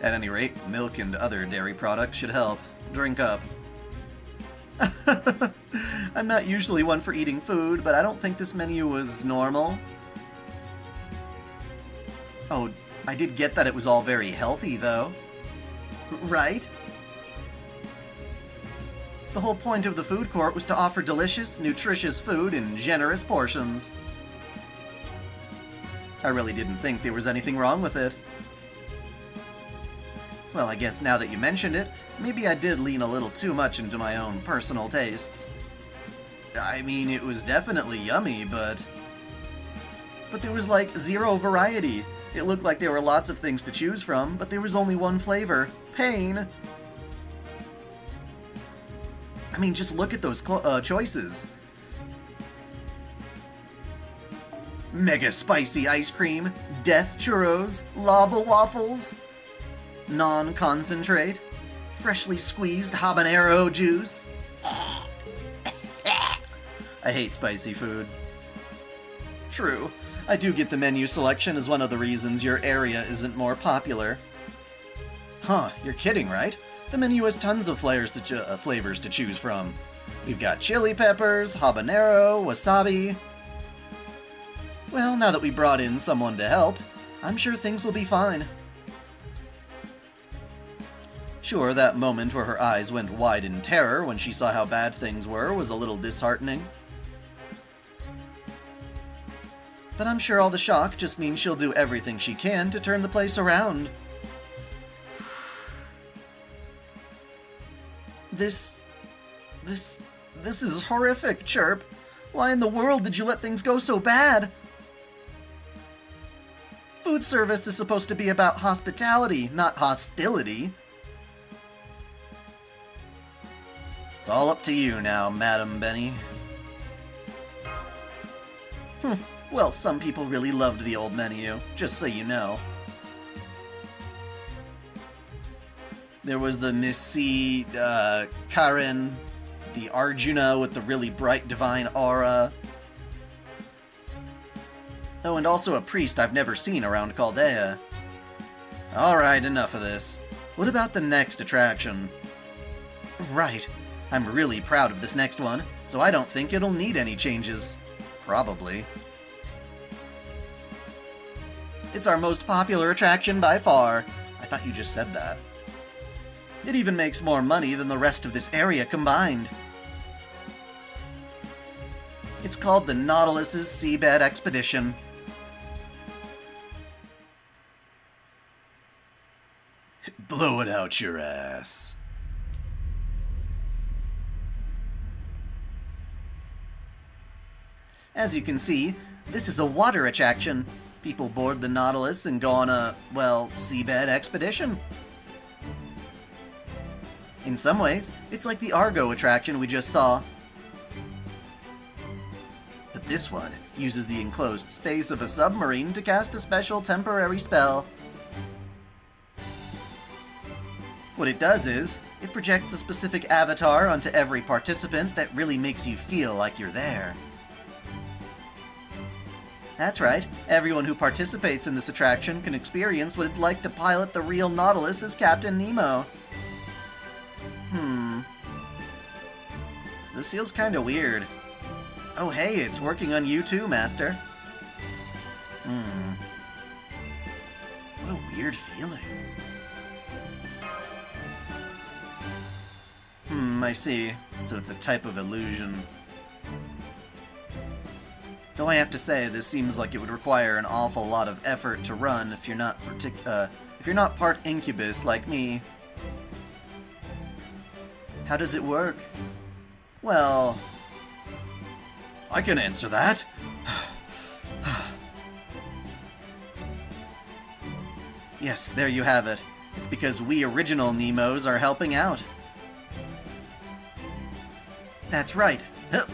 A: At any rate, milk and other dairy products should help. Drink up. I'm not usually one for eating food, but I don't think this menu was normal. Oh, I did get that it was all very healthy, though. Right? The whole point of the food court was to offer delicious, nutritious food in generous portions. I really didn't think there was anything wrong with it. Well, I guess now that you mentioned it, maybe I did lean a little too much into my own personal tastes. I mean, it was definitely yummy, but there was like zero variety. It looked like there were lots of things to choose from, but there was only one flavor. Pain! I mean, just look at those choices. Mega spicy ice cream, death churros, lava waffles, non-concentrate, freshly squeezed habanero juice. I hate spicy food. True. I do get the menu selection as one of the reasons your area isn't more popular. Huh, you're kidding, right? The menu has tons of flavors to choose from. We've got chili peppers, habanero, wasabi. Well, now that we brought in someone to help, I'm sure things will be fine. Sure, that moment where her eyes went wide in terror when she saw how bad things were was a little disheartening. But I'm sure all the shock just means she'll do everything she can to turn the place around. This is horrific, Chirp. Why in the world did you let things go so bad? Food service is supposed to be about hospitality, not hostility. It's all up to you now, Madam Benny. Well, some people really loved the old menu, just so you know. There was the Miss C, Karen, the Arjuna with the really bright divine aura. Oh, and also a priest I've never seen around Chaldea. Alright, enough of this. What about the next attraction? Right. I'm really proud of this next one, so I don't think it'll need any changes. Probably. It's our most popular attraction by far. I thought you just said that. It even makes more money than the rest of this area combined. It's called the Nautilus's Seabed Expedition. Blow it out your ass. As you can see, this is a water attraction. People board the Nautilus and go on a, well, seabed expedition. In some ways, it's like the Argo attraction we just saw. But this one uses the enclosed space of a submarine to cast a special temporary spell. What it does is, it projects a specific avatar onto every participant that really makes you feel like you're there. That's right, everyone who participates in this attraction can experience what it's like to pilot the real Nautilus as Captain Nemo. This feels kinda weird. Oh hey, it's working on you too, Master. What a weird feeling. I see. So it's a type of illusion. Though I have to say, this seems like it would require an awful lot of effort to run if you're not part incubus like me. How does it work? Well, I can answer that. Yes, there you have it. It's because we original Nemos are helping out. That's right. Hup.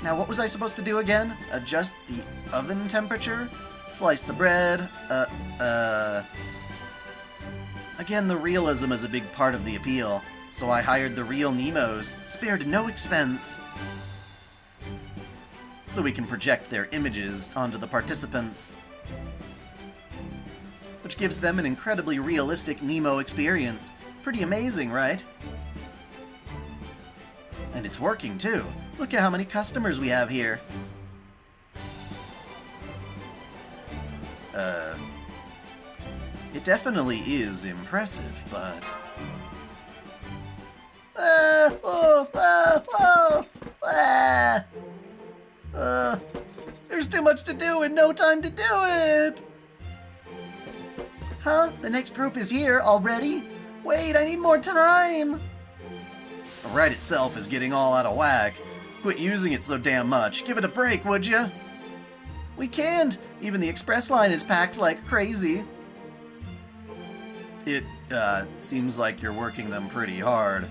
A: Now, what was I supposed to do again? Adjust the oven temperature? Slice the bread? Again, the realism is a big part of the appeal, so I hired the real Nemos, spared no expense. So we can project their images onto the participants, which gives them an incredibly realistic Nemo experience. Pretty amazing, right? And it's working, too. Look at how many customers we have here. It definitely is impressive, but... There's too much to do and no time to do it! Huh? The next group is here already? Wait, I need more time! The ride itself is getting all out of whack. Quit using it so damn much. Give it a break, would ya? We can't! Even the express line is packed like crazy. It, seems like you're working them pretty hard.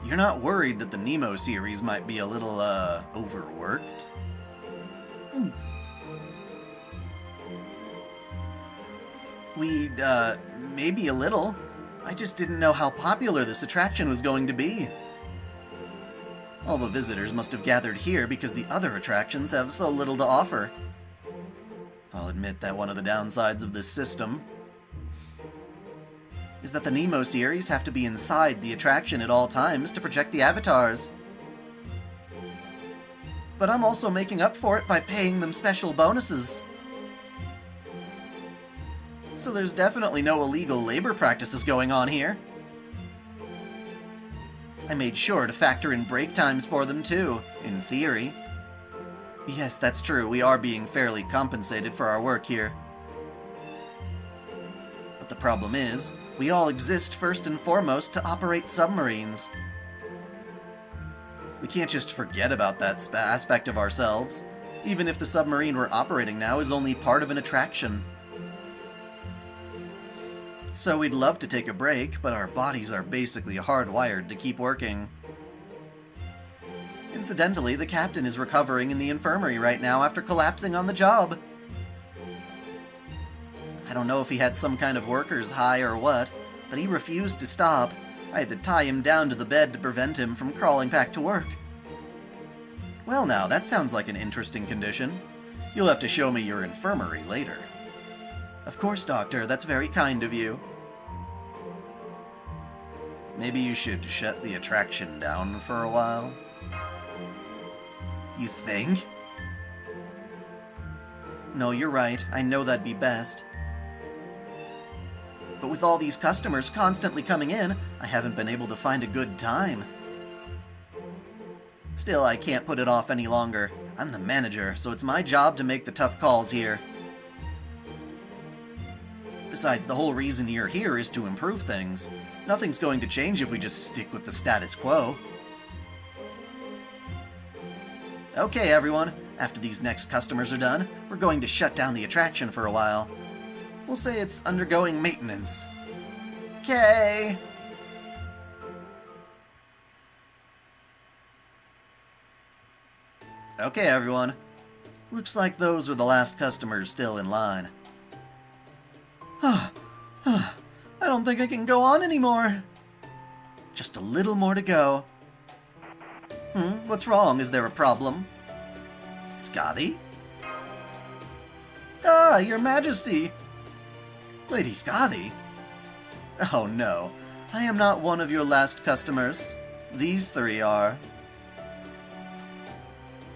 A: You're not worried that the Nemo series might be a little, overworked? Maybe a little. I just didn't know how popular this attraction was going to be. All the visitors must have gathered here because the other attractions have so little to offer. I'll admit that one of the downsides of this system is that the Nemo series have to be inside the attraction at all times to project the avatars. But I'm also making up for it by paying them special bonuses. So there's definitely no illegal labor practices going on here. I made sure to factor in break times for them too, in theory. Yes, that's true, we are being fairly compensated for our work here. But the problem is, we all exist first and foremost to operate submarines. We can't just forget about that aspect of ourselves, even if the submarine we're operating now is only part of an attraction. So we'd love to take a break, but our bodies are basically hardwired to keep working. Incidentally, the captain is recovering in the infirmary right now after collapsing on the job. I don't know if he had some kind of worker's high or what, but he refused to stop. I had to tie him down to the bed to prevent him from crawling back to work. Well now, that sounds like an interesting condition. You'll have to show me your infirmary later. Of course, Doctor, that's very kind of you. Maybe you should shut the attraction down for a while? You think? No, you're right. I know that'd be best. But with all these customers constantly coming in, I haven't been able to find a good time. Still, I can't put it off any longer. I'm the manager, so it's my job to make the tough calls here. Besides, the whole reason you're here is to improve things. Nothing's going to change if we just stick with the status quo. Okay, everyone. After these next customers are done, we're going to shut down the attraction for a while. We'll say it's undergoing maintenance. Okay. Okay, everyone. Looks like those are the last customers still in line. I don't think I can go on anymore. Just a little more to go. What's wrong? Is there a problem? Skadi? Ah, Your Majesty! Lady Skadi? Oh no, I am not one of your last customers. These three are.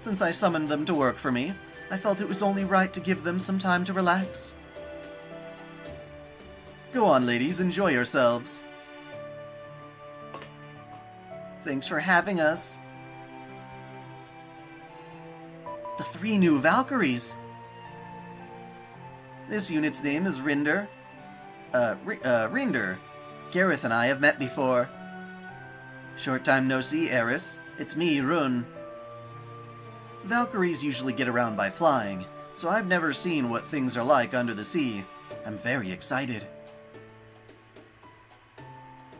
A: Since I summoned them to work for me, I felt it was only right to give them some time to relax. Go on, ladies, enjoy yourselves. Thanks for having us. The 3 new Valkyries! This unit's name is Rinder. Rinder. Gareth and I have met before. Short time no see, Eris. It's me, Run. Valkyries usually get around by flying, so I've never seen what things are like under the sea. I'm very excited.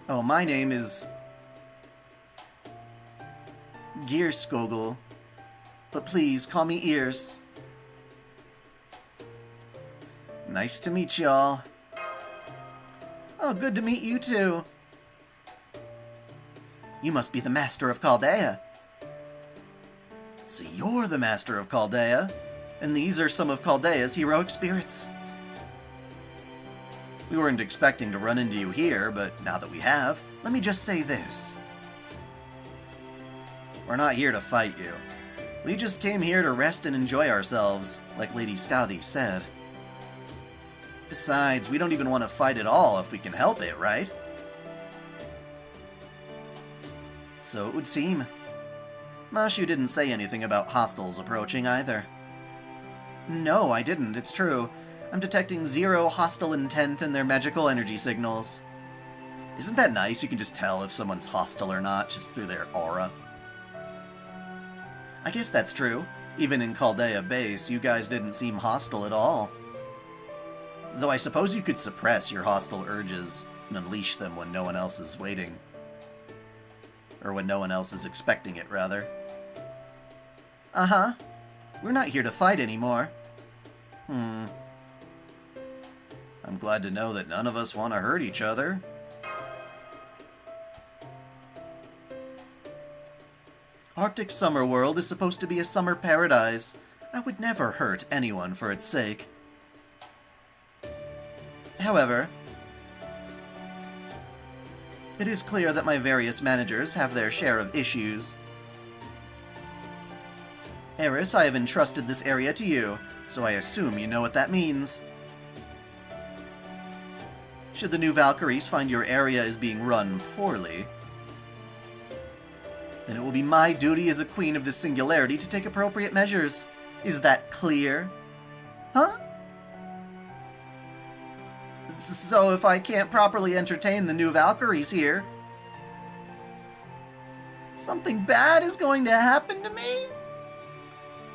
A: Oh, my name is Gearskogel, but please call me Ears. Nice to meet y'all. Oh, good to meet you too. You must be the Master of Chaldea. So you're the Master of Chaldea, and these are some of Chaldea's heroic spirits. We weren't expecting to run into you here, but now that we have, let me just say this. We're not here to fight you. We just came here to rest and enjoy ourselves, like Lady Skadi said. Besides, we don't even want to fight at all if we can help it, right? So it would seem. Mashu didn't say anything about hostiles approaching either. No, I didn't, it's true. I'm detecting zero hostile intent in their magical energy signals. Isn't that nice? You can just tell if someone's hostile or not, just through their aura. I guess that's true. Even in Chaldea Base, you guys didn't seem hostile at all. Though I suppose you could suppress your hostile urges and unleash them when no one else is waiting. Or when no one else is expecting it, rather. Uh-huh. We're not here to fight anymore. I'm glad to know that none of us want to hurt each other. Arctic Summer World is supposed to be a summer paradise. I would never hurt anyone for its sake. However, it is clear that my various managers have their share of issues. Eris, I have entrusted this area to you, so I assume you know what that means. Should the new Valkyries find your area is being run poorly, then it will be my duty as a queen of this singularity to take appropriate measures. Is that clear? Huh? So if I can't properly entertain the new Valkyries here, something bad is going to happen to me?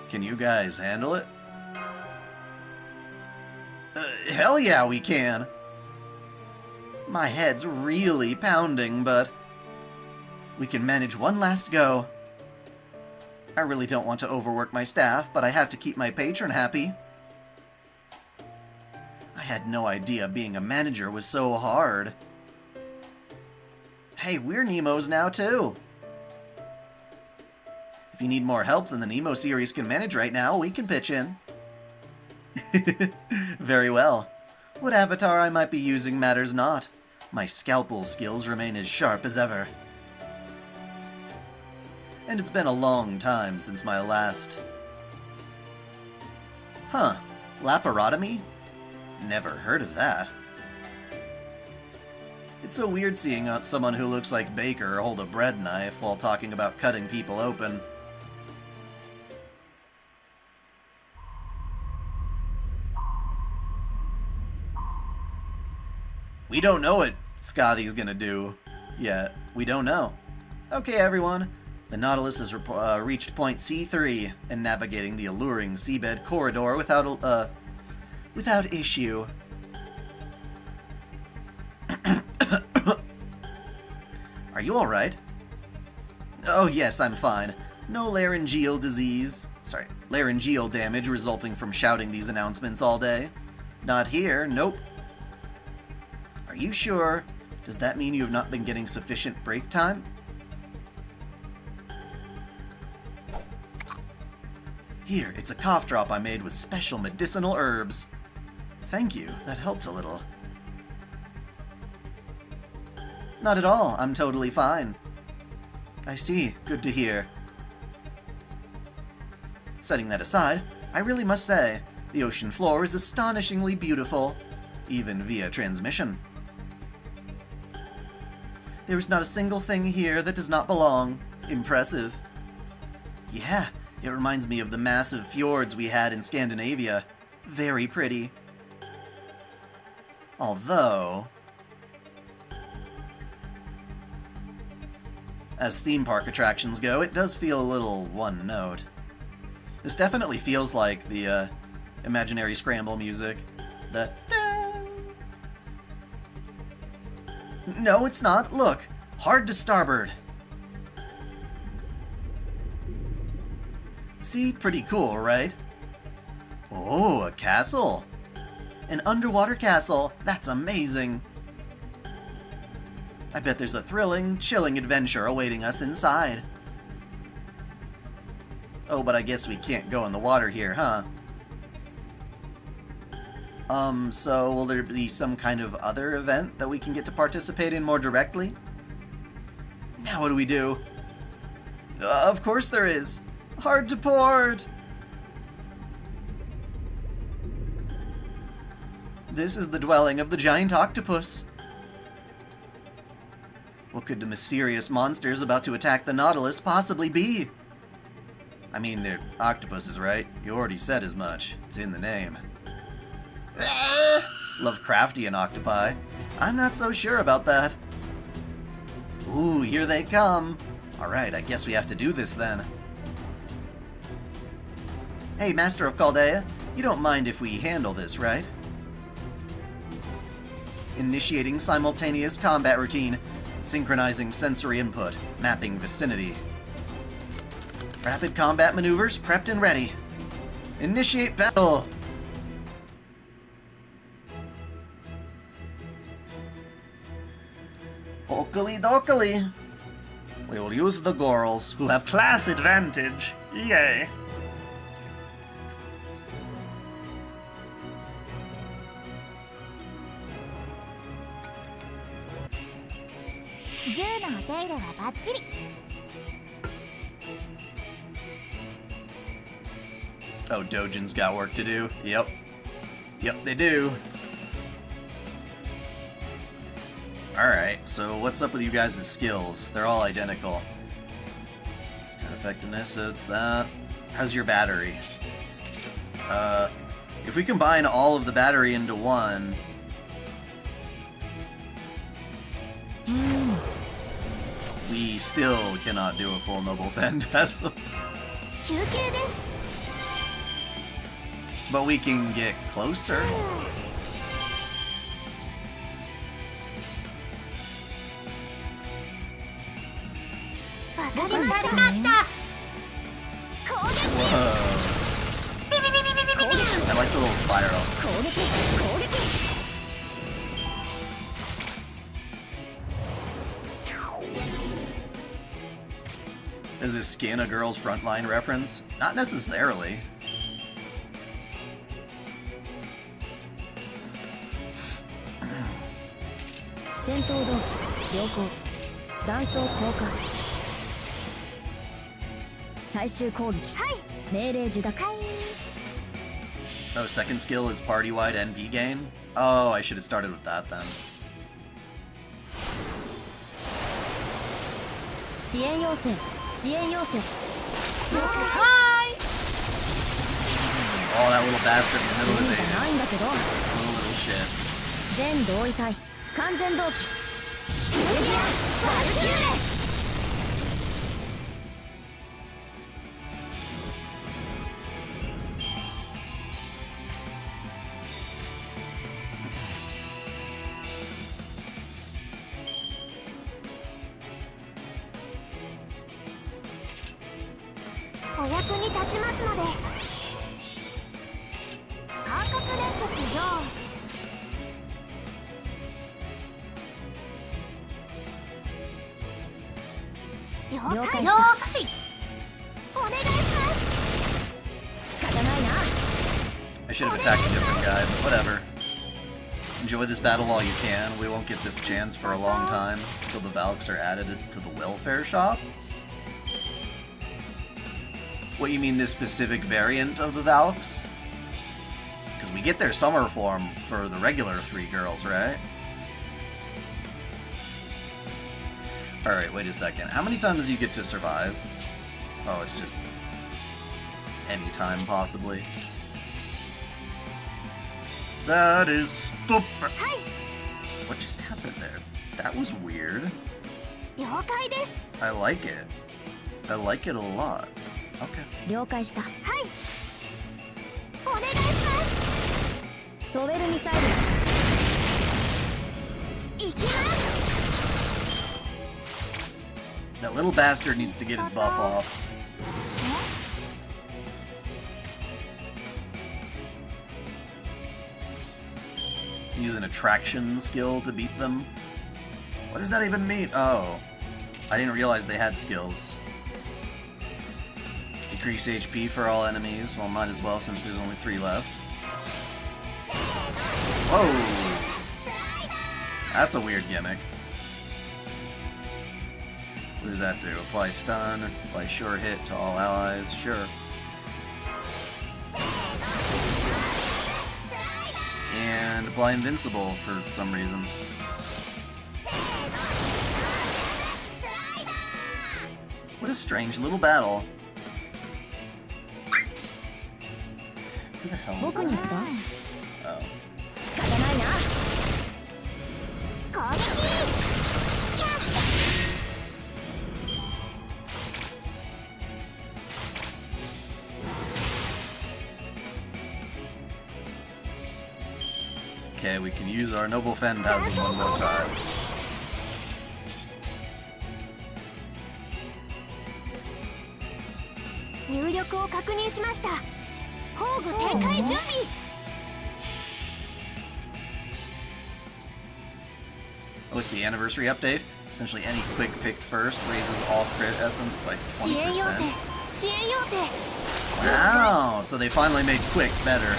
A: Can you guys handle it? Hell yeah, we can. My head's really pounding, but we can manage one last go. I really don't want to overwork my staff, but I have to keep my patron happy. I had no idea being a manager was so hard. Hey, we're Nemos now too. If you need more help than the Nemo series can manage right now, we can pitch in. Very well. What avatar I might be using matters not. My scalpel skills remain as sharp as ever. And it's been a long time since my last... Huh. Laparotomy? Never heard of that. It's so weird seeing someone who looks like Baker hold a bread knife while talking about cutting people open. We don't know what Skadi's gonna do yet. We don't know. Okay, everyone. The Nautilus has reached point C3 and navigating the alluring seabed corridor without issue. Are you alright? Oh yes, I'm fine. No laryngeal disease. Sorry, laryngeal damage resulting from shouting these announcements all day. Not here, nope. Are you sure? Does that mean you have not been getting sufficient break time? Here, it's a cough drop I made with special medicinal herbs. Thank you, that helped a little. Not at all, I'm totally fine. I see, good to hear. Setting that aside, I really must say, the ocean floor is astonishingly beautiful, even via transmission. There is not a single thing here that does not belong. Impressive. Yeah, it reminds me of the massive fjords we had in Scandinavia. Very pretty. Although... As theme park attractions go, it does feel a little one note. This definitely feels like the Imaginary Scramble music. The No, it's not. Look, hard to starboard. See, pretty cool, right? Oh, a castle. An underwater castle. That's amazing. I bet there's a thrilling, chilling adventure awaiting us inside. Oh, but I guess we can't go in the water here, huh? So will there be some kind of other event that we can get to participate in more directly? Now what do we do? Of course there is. Hard to port. This is the dwelling of the giant octopus. What could the mysterious monsters about to attack the Nautilus possibly be? I mean, they're octopuses, right? You already said as much. It's in the name. Lovecraftian octopi. I'm not so sure about that. Ooh, here they come. Alright, I guess we have to do this then. Hey, Master of Chaldea, you don't mind if we handle this, right? Initiating simultaneous combat routine. Synchronizing sensory input. Mapping vicinity. Rapid combat maneuvers prepped and ready. Initiate battle! Okily dokily. We will use the girls who have
C: Class advantage. Yay.
A: Oh, Dojin's got work to do. Yep. Yep, they do. Alright, so what's up with you guys' skills? They're all identical. It's kind of effectiveness, so it's that. How's your battery? If we combine all of the battery into one... we still cannot do a full Noble Phantasm. But we can get closer. Whoa. I like the little spiral. Is this skin a girl's frontline reference? Not necessarily. Oh, second skill is party-wide NP gain? Oh, I should have started with that then. Oh, that little bastard in the middle of the day. Oh, little shit. I should have attacked a different guy, but whatever. Enjoy this battle while you can. We won't get this chance for a long time until the Valks are added to the welfare shop. What, you mean this specific variant of the Valks? Because we get their summer form for the regular 3 girls, right? Alright, wait a second. How many times do you get to survive? Oh, it's just... any time, possibly.
C: That is stupid.
A: What just happened there? That was weird.
D: 了解です。
A: I like it. I like it a lot. Okay.
D: 了解した。はい。お願いします。ソベルミサイル。行きます。
A: That little bastard needs to get his buff off. Let's use an attraction skill to beat them. What does that even mean? Oh, I didn't realize they had skills. Decrease HP for all enemies. Well, might as well since there's only 3 left. Whoa! That's a weird gimmick. What does that do? Apply stun, apply sure hit to all allies, sure. And apply invincible for some reason. What a strange little battle. Who the hell is that? Oh.
D: 仕方ないな。攻撃。
A: Okay, we can use our Noble Phantasm one more time. Oh, it's the anniversary update. Essentially, any quick picked first raises all crit essence by 20%. Wow, so they finally made quick better.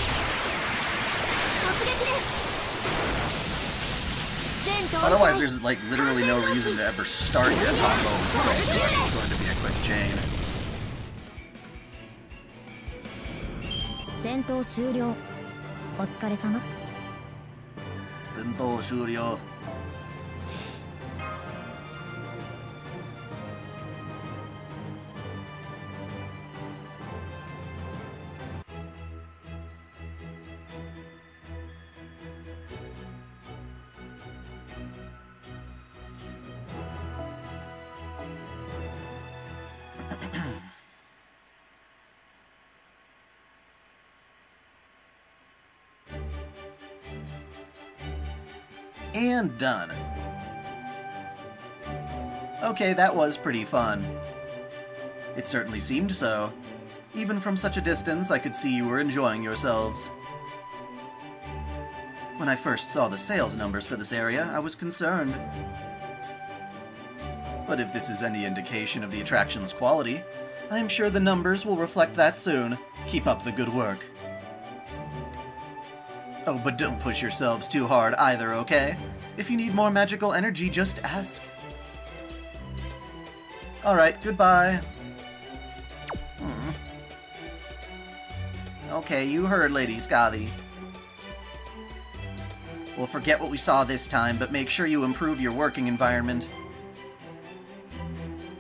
A: Otherwise, there's like literally no reason to ever start your combo with quick unless it's going to be a quick chain.
D: 戦闘終了。お疲れ様。
A: 戦闘終了。 And done. Okay, that was pretty fun. It certainly seemed so. Even from such a distance, I could see you were enjoying yourselves. When I first saw the sales numbers for this area, I was concerned. But if this is any indication of the attraction's quality, I'm sure the numbers will reflect that soon. Keep up the good work. Oh, but don't push yourselves too hard either, okay? If you need more magical energy, just ask. Alright, goodbye. Okay, you heard, Lady Skadi. We'll forget what we saw this time, but make sure you improve your working environment.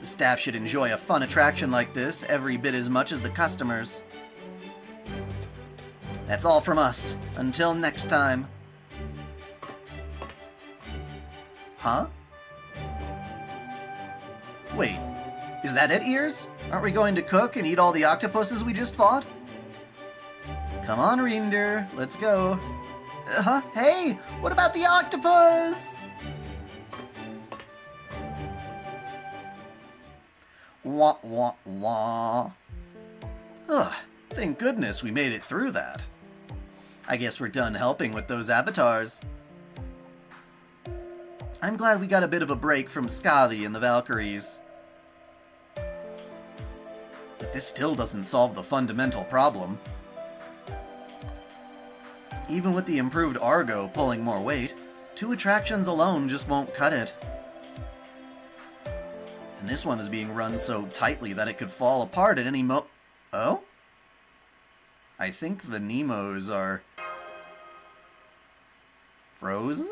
A: The staff should enjoy a fun attraction like this every bit as much as the customers. That's all from us. Until next time. Huh? Wait, is that it, Ears? Aren't we going to cook and eat all the octopuses we just fought? Come on, Reindeer, let's go. Huh? Hey, what about the octopus? Wah, wah, wah. Ugh, thank goodness we made it through that. I guess we're done helping with those avatars. I'm glad we got a bit of a break from Skadi and the Valkyries. But this still doesn't solve the fundamental problem. Even with the improved Argo pulling more weight, 2 attractions alone just won't cut it. And this one is being run so tightly that it could fall apart at any Oh? I think the Nemos are... frozen?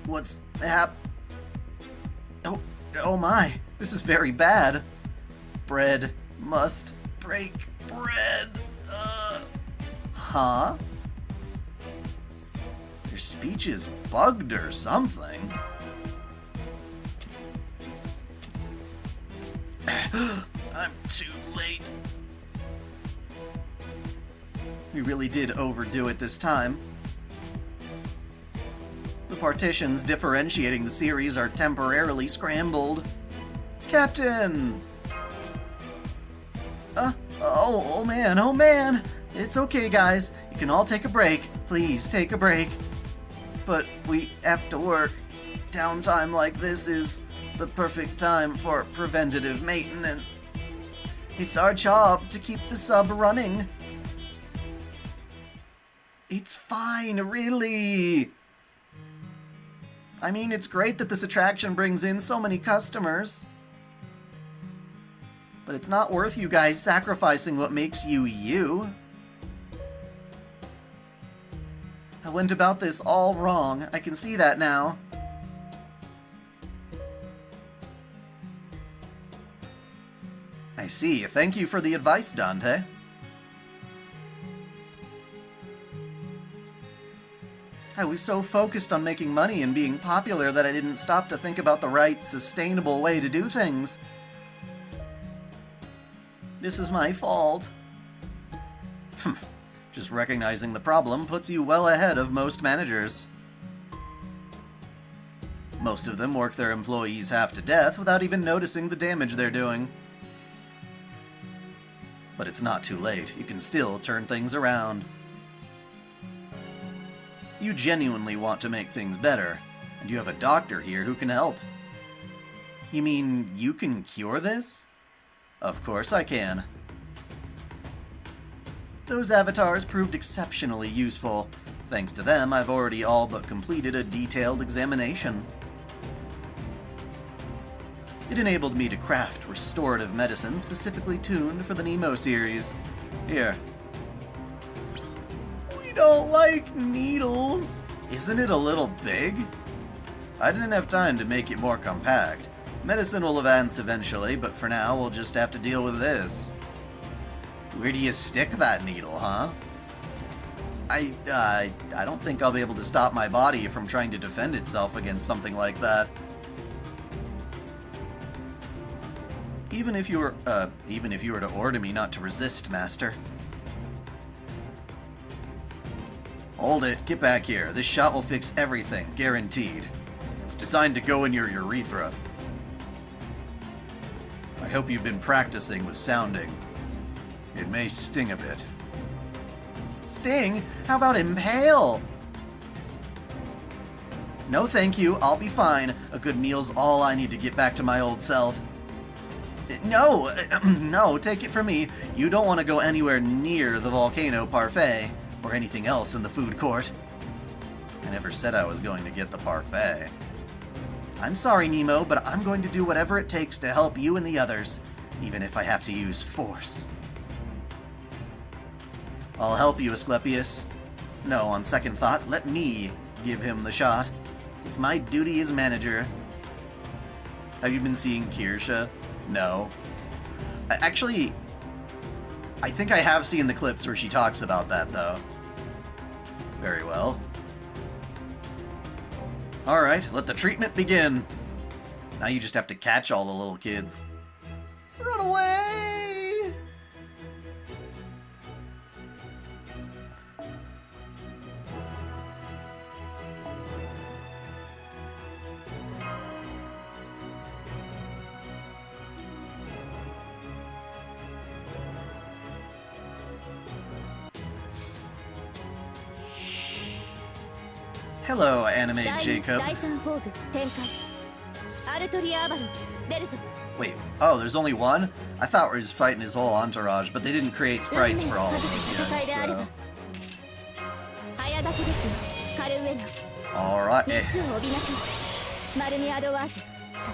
A: What's Oh my, this is very bad. Bread must break bread. Huh? Your speech is bugged or something. I'm too late. We really did overdo it this time. The partitions differentiating the series are temporarily scrambled. Captain! Oh man. It's okay, guys. You can all take a break. Please take a break. But we have to work. Downtime like this is the perfect time for preventative maintenance. It's our job to keep the sub running. It's fine, really. I mean, it's great that this attraction brings in so many customers. But it's not worth you guys sacrificing what makes you you. I went about this all wrong. I can see that now. I see. Thank you for the advice, Dante. I was so focused on making money and being popular that I didn't stop to think about the right, sustainable way to do things. This is my fault. Just recognizing the problem puts you well ahead of most managers. Most of them work their employees half to death without even noticing the damage they're doing. But it's not too late. You can still turn things around. You genuinely want to make things better, and you have a doctor here who can help. You mean you can cure this? Of course I can. Those avatars proved exceptionally useful. Thanks to them, I've already all but completed a detailed examination. It enabled me to craft restorative medicine specifically tuned for the Nemo series. Here. We don't like needles. Isn't it a little big? I didn't have time to make it more compact. Medicine will advance eventually, but for now we'll just have to deal with this. Where do you stick that needle, huh? I don't think I'll be able to stop my body from trying to defend itself against something like that. Even if you were to order me not to resist, Master. Hold it, get back here. This shot will fix everything, guaranteed. It's designed to go in your urethra. I hope you've been practicing with sounding. It may sting a bit. Sting? How about impale? No thank you, I'll be fine. A good meal's all I need to get back to my old self. No, no, take it from me. You don't want to go anywhere near the volcano parfait, or anything else in the food court. I never said I was going to get the parfait. I'm sorry, Nemo, but I'm going to do whatever it takes to help you and the others, even if I have to use force. I'll help you, Asclepius. No, on second thought, let me give him the shot. It's my duty as manager. Have you been seeing Kirsha? No. Actually, I think I have seen the clips where she talks about that, though. Very well. Alright, let the treatment begin. Now you just have to catch all the little kids. Run away! Hello, Anime Jacob. Wait, oh, there's only one? I thought we were just fighting his whole entourage, but they didn't create sprites for all of these yet, so... Alright. It's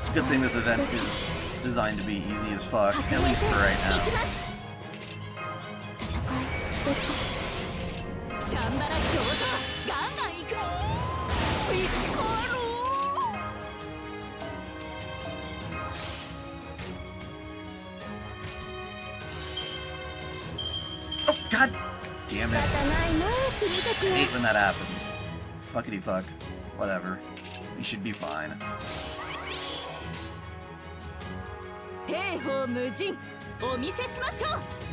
A: a good thing this event is designed to be easy as fuck, at least for right now. Oh, god damn it. I hate when that happens. fuckity fuck. Whatever. We should be fine.
D: 兵法無尽お見せしましょ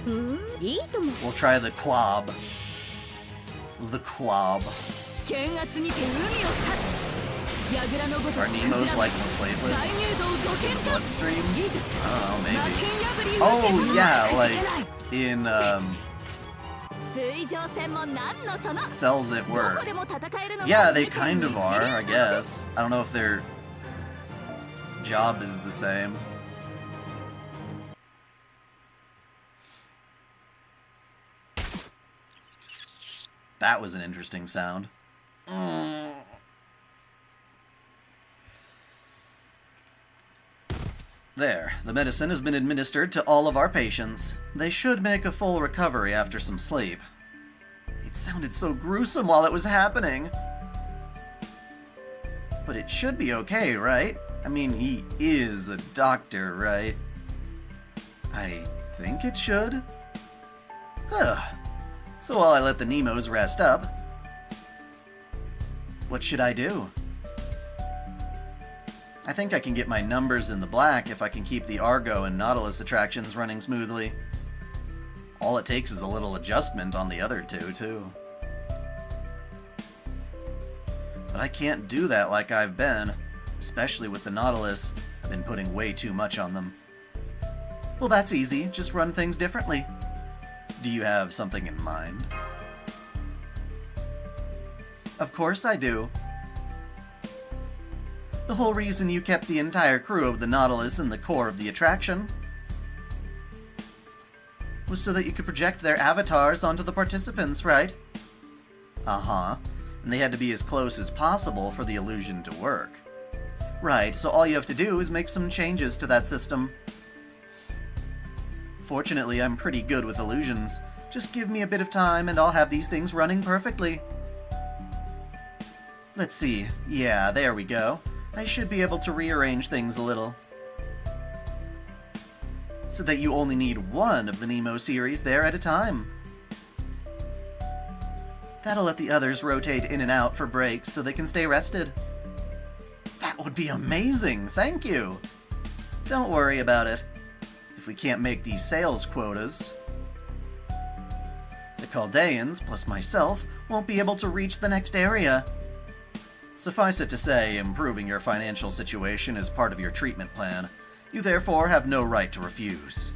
D: う。いいとも。
A: We'll try the quab. The quab.
D: 剣圧にて海を立つ。櫓のごとく
A: Are Nemo's like the
D: 大
A: platelets?
D: 入道土建化。
A: Bloodstream?
D: いい
A: I don't know, maybe.
D: 魔
A: Oh,
D: 剣破り
A: yeah,
D: 受け
A: like
D: 止め
A: in
D: 水上戦も何のその。
A: cells at
D: ど
A: work.
D: こでも戦えるのが
A: Yeah, they
D: 見て
A: kind of
D: 一
A: are,
D: 流
A: I guess. I don't know if their job is the same. That was an interesting sound. There, the medicine has been administered to all of our patients. They should make a full recovery after some sleep. It sounded so gruesome while it was happening. But it should be okay, right? I mean, he is a doctor, right? I think it should. Huh. So while I let the Nemos rest up, what should I do? I think I can get my numbers in the black if I can keep the Argo and Nautilus attractions running smoothly. All it takes is a little adjustment on the other two, too. But I can't do that like I've been, especially with the Nautilus. I've been putting way too much on them. Well, that's easy. Just run things differently. Do you have something in mind? Of course I do. The whole reason you kept the entire crew of the Nautilus in the core of the attraction was so that you could project their avatars onto the participants, right? Uh-huh. And they had to be as close as possible for the illusion to work. Right, so all you have to do is make some changes to that system. Fortunately, I'm pretty good with illusions. Just give me a bit of time and I'll have these things running perfectly. Let's see. Yeah, there we go. I should be able to rearrange things a little. So that you only need one of the Nemo series there at a time. That'll let the others rotate in and out for breaks so they can stay rested. That would be amazing, thank you! Don't worry about it. If we can't make these sales quotas, the Chaldeans, plus myself, won't be able to reach the next area. Suffice it to say, improving your financial situation is part of your treatment plan. You therefore have no right to refuse.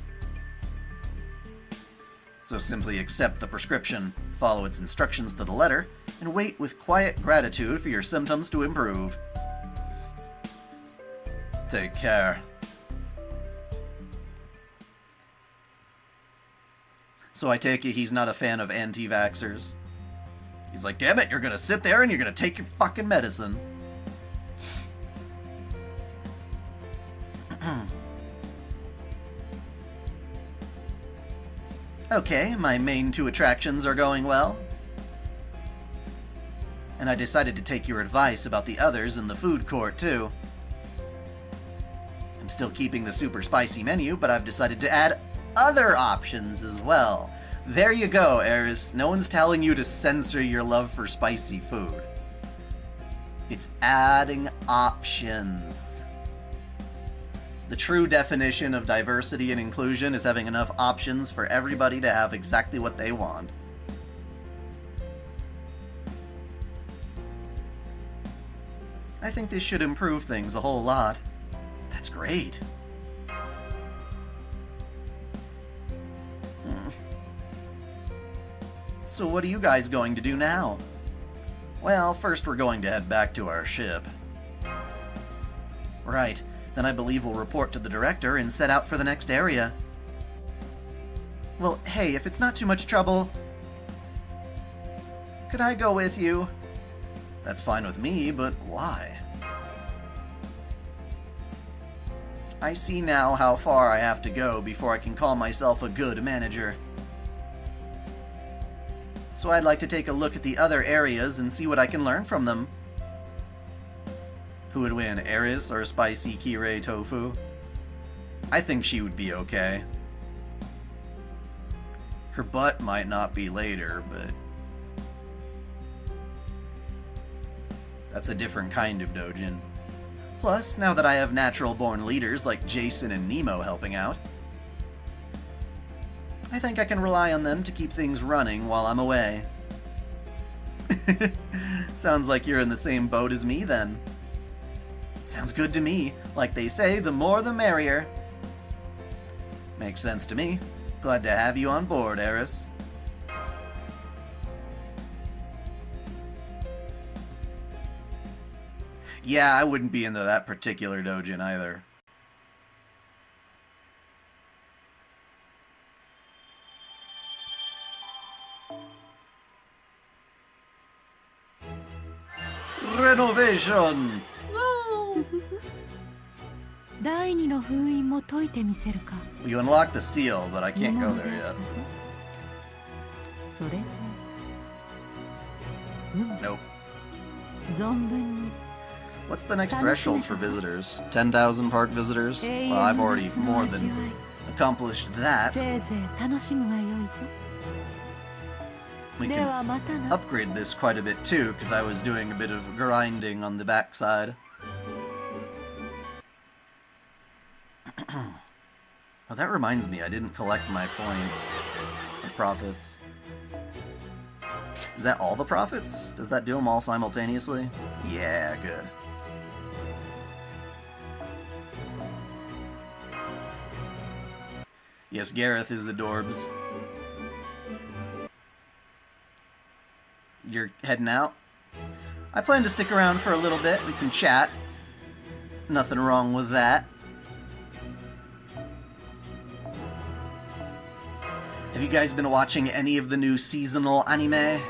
A: So simply accept the prescription, follow its instructions to the letter, and wait with quiet gratitude for your symptoms to improve. Take care. So I take it he's not a fan of anti-vaxxers. He's like, damn it, you're gonna sit there and you're gonna take your fucking medicine. Okay, my main two attractions are going well. And I decided to take your advice about the others in the food court, too. I'm still keeping the super spicy menu, but I've decided to add other options as well. There you go, Eris. No one's telling you to censor your love for spicy food. It's adding options. The true definition of diversity and inclusion is having enough options for everybody to have exactly what they want. I think this should improve things a whole lot. That's great. So what are you guys going to do now? Well, first we're going to head back to our ship. Right. Then I believe we'll report to the director and set out for the next area. Well, hey, if it's not too much trouble, could I go with you? That's fine with me, but why? I see now how far I have to go before I can call myself a good manager. So I'd like to take a look at the other areas and see what I can learn from them. Who would win, Eris or Spicy Kirei Tofu? I think she would be okay. Her butt might not be later, but... That's a different kind of dojin. Plus, now that I have natural-born leaders like Jason and Nemo helping out, I think I can rely on them to keep things running while I'm away. Sounds like you're in the same boat as me, then. Sounds good to me. Like they say, the more the merrier. Makes sense to me. Glad to have you on board, Eris. Yeah, I wouldn't be into that particular dojin either. Renovation! Woo!
D: 第二の封印も解いてみせるか。
A: You unlocked the seal, but I can't go there yet.
D: それ
A: Nope.
D: 存分に
A: What's the next threshold for visitors? 10,000 park visitors? Well, I've already more than accomplished that.
D: せいぜい楽しむがよいぞ。
A: We
D: で
A: can
D: はまたな。
A: upgrade this quite a bit too, because I was doing a bit of grinding on the backside. Oh, that reminds me, I didn't collect my points or profits. Is that all the profits? Does that do them all simultaneously? Yeah, good. Yes, Gareth is adorbs. You're heading out? I plan to stick around for a little bit. We can chat. Nothing wrong with that. Have you guys been watching any of the new seasonal anime?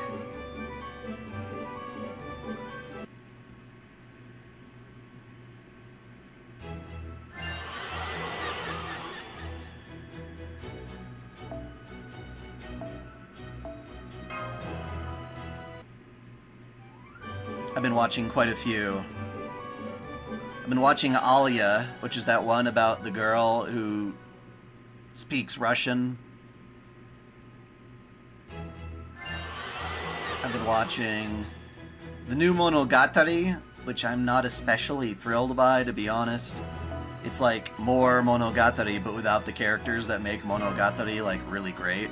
A: I've been watching quite a few. I've been watching Alia, which is that one about the girl who speaks Russian. I've been watching the new Monogatari, which I'm not especially thrilled by, to be honest. It's like more Monogatari, but without the characters that make Monogatari, like, really great.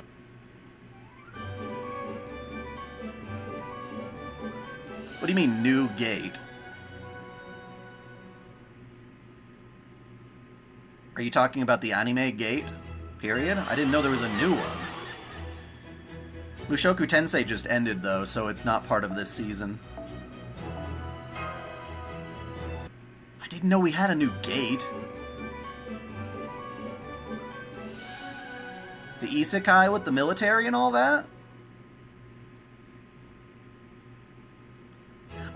A: What do you mean, new gate? Are you talking about the anime gate? Period? I didn't know there was a new one. Mushoku Tensei just ended, though, so it's not part of this season. I didn't know we had a new gate. The isekai with the military and all that?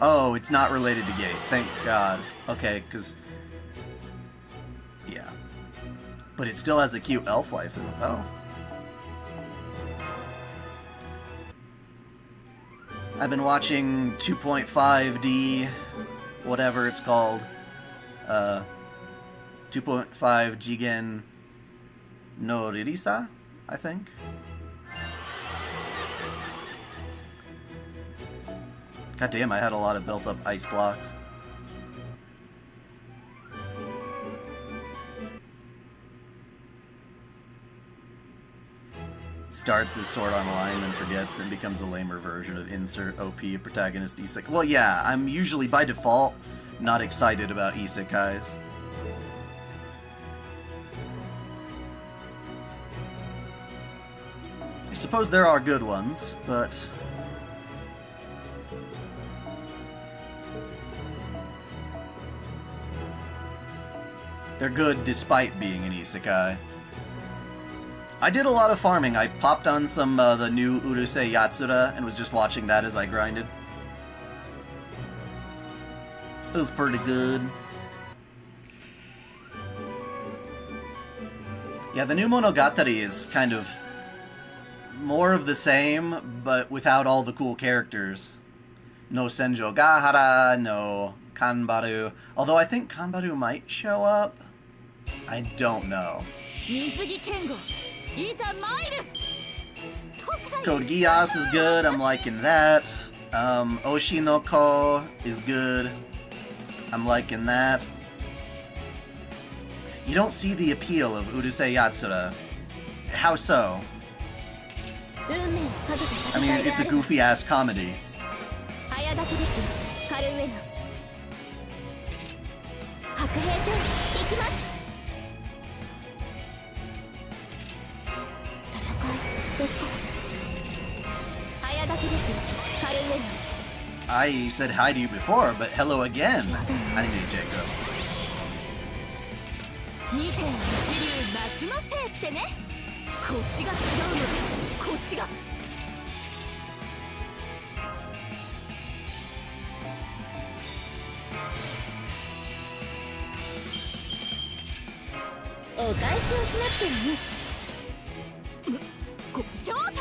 A: Oh, it's not related to Gate. Thank God. Okay, because... yeah. But it still has a cute elf waifu. Oh. I've been watching 2.5D... whatever it's called. 2.5 Jigen no Ririsa, I think. God damn, I had a lot of built-up ice blocks. Starts as Sword Online, then forgets and becomes a lamer version of insert OP protagonist isekai. Well, yeah, I'm usually, by default, not excited about isekais. I suppose there are good ones, but... they're good despite being an isekai. I did a lot of farming. I popped on some the new Urusei Yatsura and was just watching that as I grinded. It was pretty good. Yeah, the new Monogatari is kind of more of the same, but without all the cool characters. No Senjo Gahara, no Kanbaru. Although I think Kanbaru might show up. I don't know. Code Geass is good, I'm liking that. Oshinoko is good. I'm liking that. You don't see the appeal of Urusei Yatsura. How so?
D: 運命をかけた
A: I mean,
D: 戦いで
A: it's
D: あ
A: a
D: る
A: goofy-ass comedy.
D: 早炊きですカルウェナ白兵戦行きます戦いですか早炊きですカルウェナ
A: I said hi to you before, but hello again, Anime Jacob.
D: 2.1流夏のせいってね腰が違うのです腰がお返しをしなくてもショータイム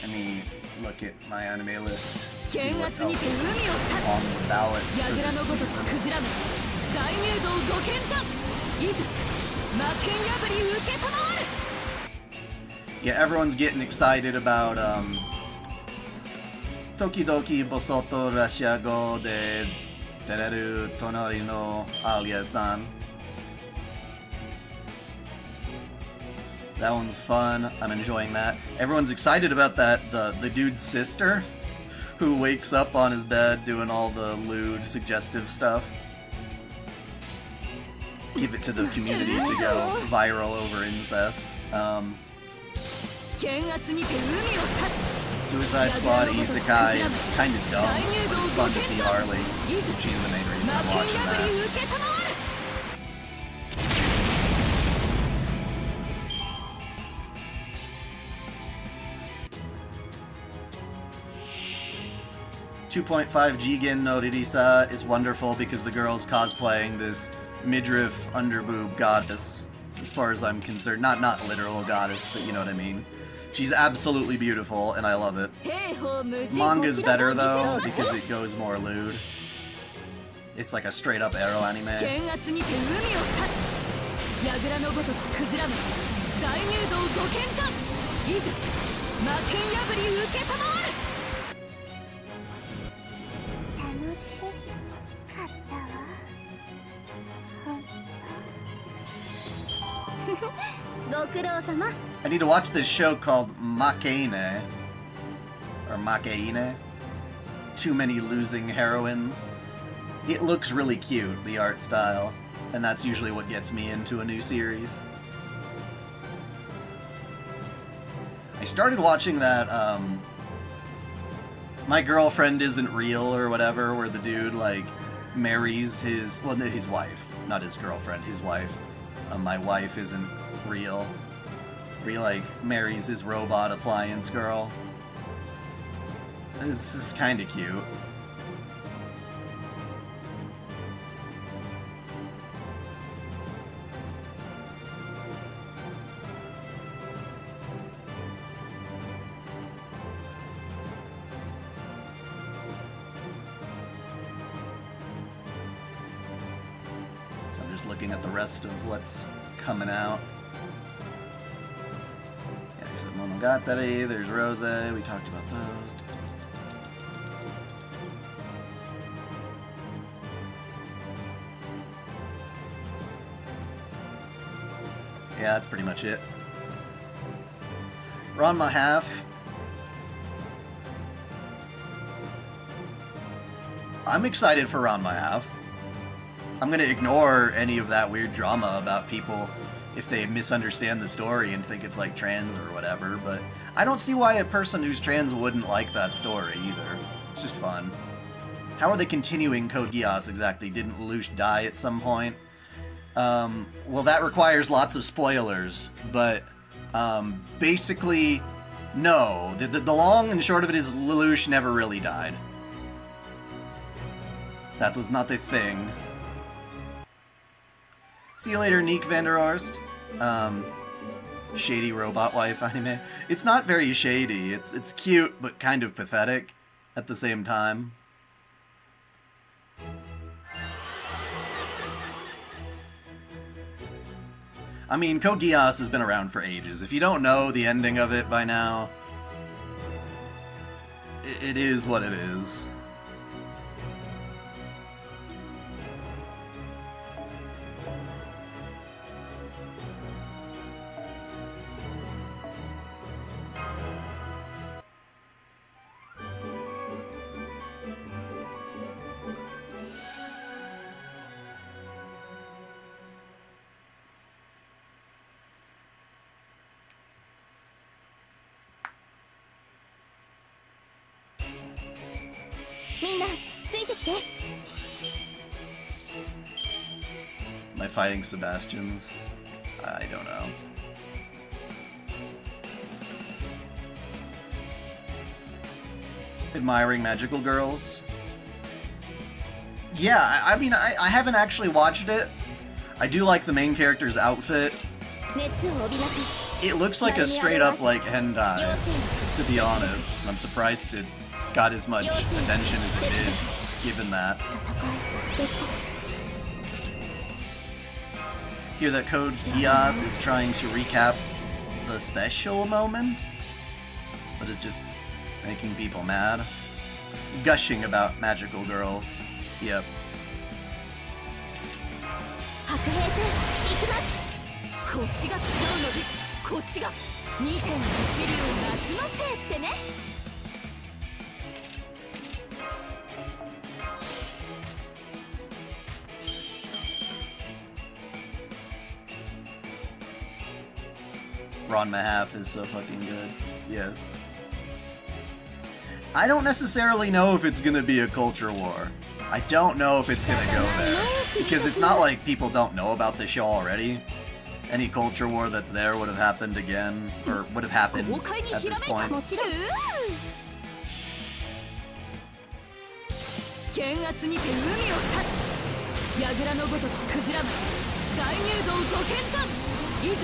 A: Let me look at my anime list. See
D: 剣
A: what
D: 圧に
A: else
D: て海を
A: is on the ballot
D: 立つ
A: for
D: 櫓
A: this
D: のごと
A: season.
D: くクジラめ大入道ご剣断いざ魔剣破り受けたまわる
A: Yeah, everyone's getting excited about Tokidoki Bosoto Rashiago de Tereru Tonori no Alia-san. That one's fun. I'm enjoying that. Everyone's excited about that. The dude's sister, who wakes up on his bed doing all the lewd, suggestive stuff. Give it to the community to go viral over incest.
D: 剣圧にて海を立
A: Suicide Squad Isekai is kind of dumb. It's fun to see Harley. She's the main
D: つ
A: reason
D: 魔
A: I'm
D: 剣
A: watching
D: 破り
A: that.
D: 受けたまわる
A: 2.5 Jigen no Ririsa is wonderful because the girl's cosplaying this midriff underboob goddess, as far as I'm concerned. Not literal goddess, but you know what I mean. She's absolutely beautiful, and I love it.
D: 兵法無尽
A: Manga's better
D: こちらも
A: though
D: 見せしましょ
A: because it goes more lewd. It's like a straight up arrow anime.
D: 剣圧にて海を立つ櫓のごとくクジラめ大入道ご剣断いざ魔剣破り受けたまわる楽しかったわほんとご苦労様
A: I need to watch this show called Makeine. Or Makeine. Too many losing heroines. It looks really cute, the art style. And that's usually what gets me into a new series. I started watching that, My Girlfriend Isn't Real or whatever, where the dude, like, marries his, well, no, his wife. Not his girlfriend, his wife. My wife isn't real. Where he, like, marries his robot appliance girl. This is kinda cute. So I'm just looking at the rest of what's coming out. Yeah, I said Monogatari, there's Rose, we talked about those. Yeah, that's pretty much it. Ranma half. I'm excited for Ranma half. I'm gonna ignore any of that weird drama about people if they misunderstand the story and think it's like trans or whatever, but I don't see why a person who's trans wouldn't like that story either. It's just fun. How are they continuing Code Geass exactly? Didn't Lelouch die at some point? Well, that requires lots of spoilers, but basically, no. The long and short of it is Lelouch never really died. That was not a thing. See you later, Neek Vanderarst. Shady robot wife anime. It's not very shady. It's cute, but kind of pathetic at the same time. I mean, Code Geass has been around for ages. If you don't know the ending of it by now, it is what it is. Am I fighting Sebastians? I don't know. Admiring magical girls? Yeah, I mean, I haven't actually watched it. I do like the main character's outfit. It looks like a straight up like hentai, to be honest. I'm surprised it got as much attention as it did, given that. Hear that Code Geass is trying to recap the special moment, but it's just making people mad. Gushing about magical girls. Yep.
D: 腰が違うのです腰が 2.1 流夏のせいってね
A: Ron Mahalf is so fucking good. Yes. I don't necessarily know if it's gonna be a culture war. I don't know if it's gonna go there. Because it's not like people don't know about the show already. Any culture war that's there would have happened again, or would have happened at this point.
D: 剣圧にて海を立つ櫓のごとくクジラマ大入道ご剣断いざ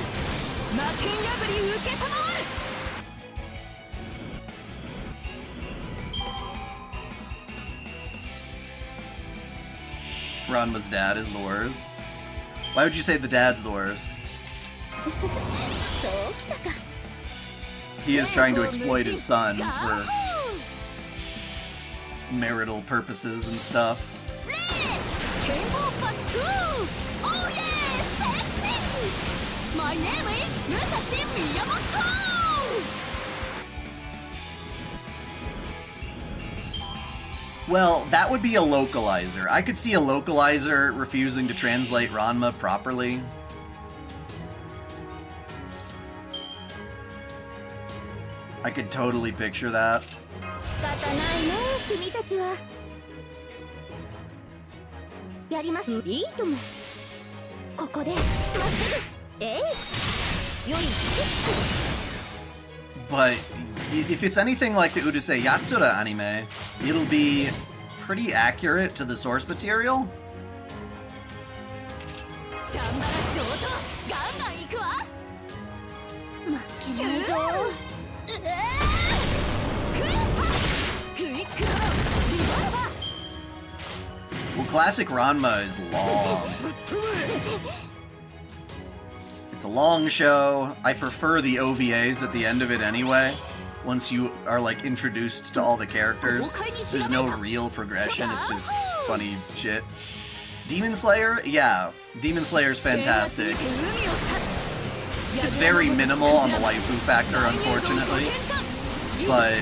D: 魔剣破り受けたまわる
A: Ranma's dad is the worst. Why would you say the dad's the worst? He is trying to exploit his son for marital purposes and stuff.
D: My name is Musashi Miyamoto!
A: Well, that would be a localizer. I could see a localizer refusing to translate Ranma properly. I could totally picture that. But if it's anything like the Urusei Yatsura anime, it'll be pretty accurate to the source material. Well, classic Ranma is long. It's a long show. I prefer the OVAs at the end of it anyway. Once you are like introduced to all the characters, there's no real progression, it's just funny shit. Demon Slayer? Yeah, Demon Slayer's fantastic. It's very minimal on the waifu factor, unfortunately, but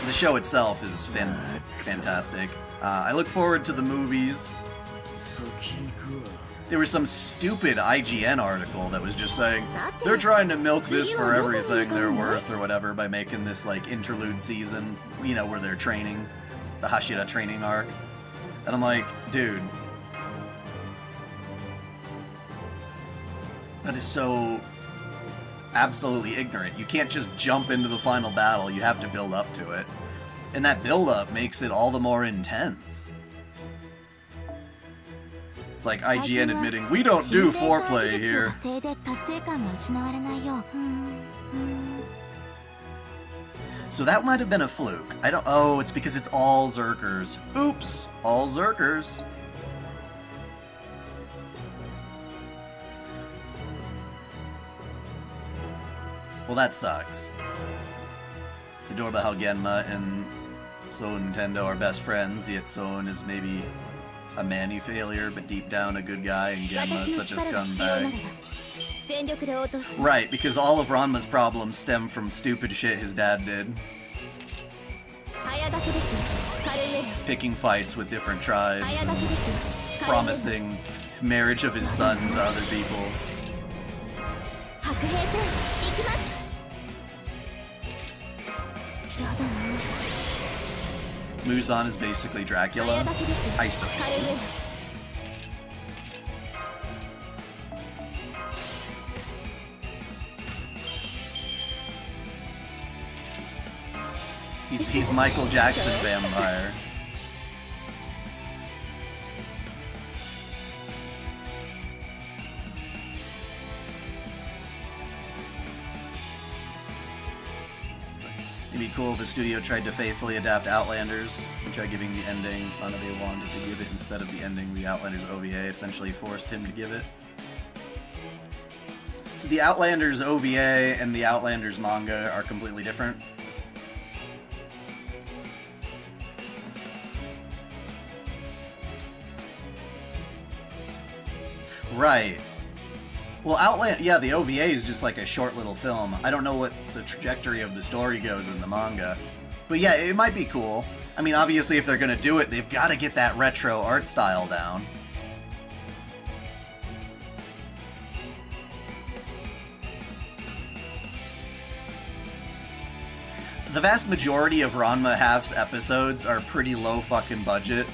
A: the show itself is fantastic. I look forward to the movies. There was some stupid IGN article that was just saying, they're trying to milk this for everything they're worth or whatever by making this like interlude season, you know, where they're training, the Hashira training arc. And I'm like, dude, that is so absolutely ignorant. You can't just jump into the final battle, you have to build up to it. And that build up makes it all the more intense. It's like IGN admitting, we don't do foreplay here. So that might have been a fluke. Oh, it's because it's all Zerkers. Oops, all Zerkers. Well, that sucks. It's adorable how Genma and So Nintendo are best friends, yet Soen is maybe a Manny failure, but deep down a good guy, and Genma is such a scumbag. Right, because all of Ranma's problems stem from stupid shit his dad did. Picking fights with different tribes, and promising marriage of his son to other people. Muzan is basically Dracula, I suppose. He's Michael Jackson vampire. It'd be cool if the studio tried to faithfully adapt Outlanders and tried giving the ending Manabe wanted to give it instead of the ending the Outlanders OVA essentially forced him to give it. So the Outlanders OVA and the Outlanders manga are completely different. Right. Well, yeah, the OVA is just like a short little film. I don't know what the trajectory of the story goes in the manga. But yeah, it might be cool. I mean, obviously, if they're gonna do it, they've got to get that retro art style down. The vast majority of Ranma Half's episodes are pretty low fucking budget.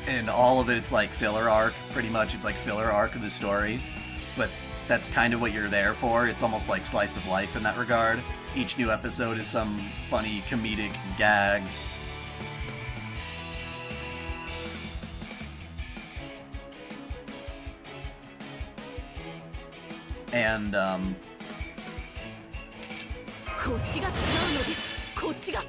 A: And all of it's like filler arc, pretty much. It's like filler arc of the story. But that's kind of what you're there for. It's almost like slice of life in that regard. Each new episode is some funny comedic gag. And,
D: 腰が違うのです。腰が。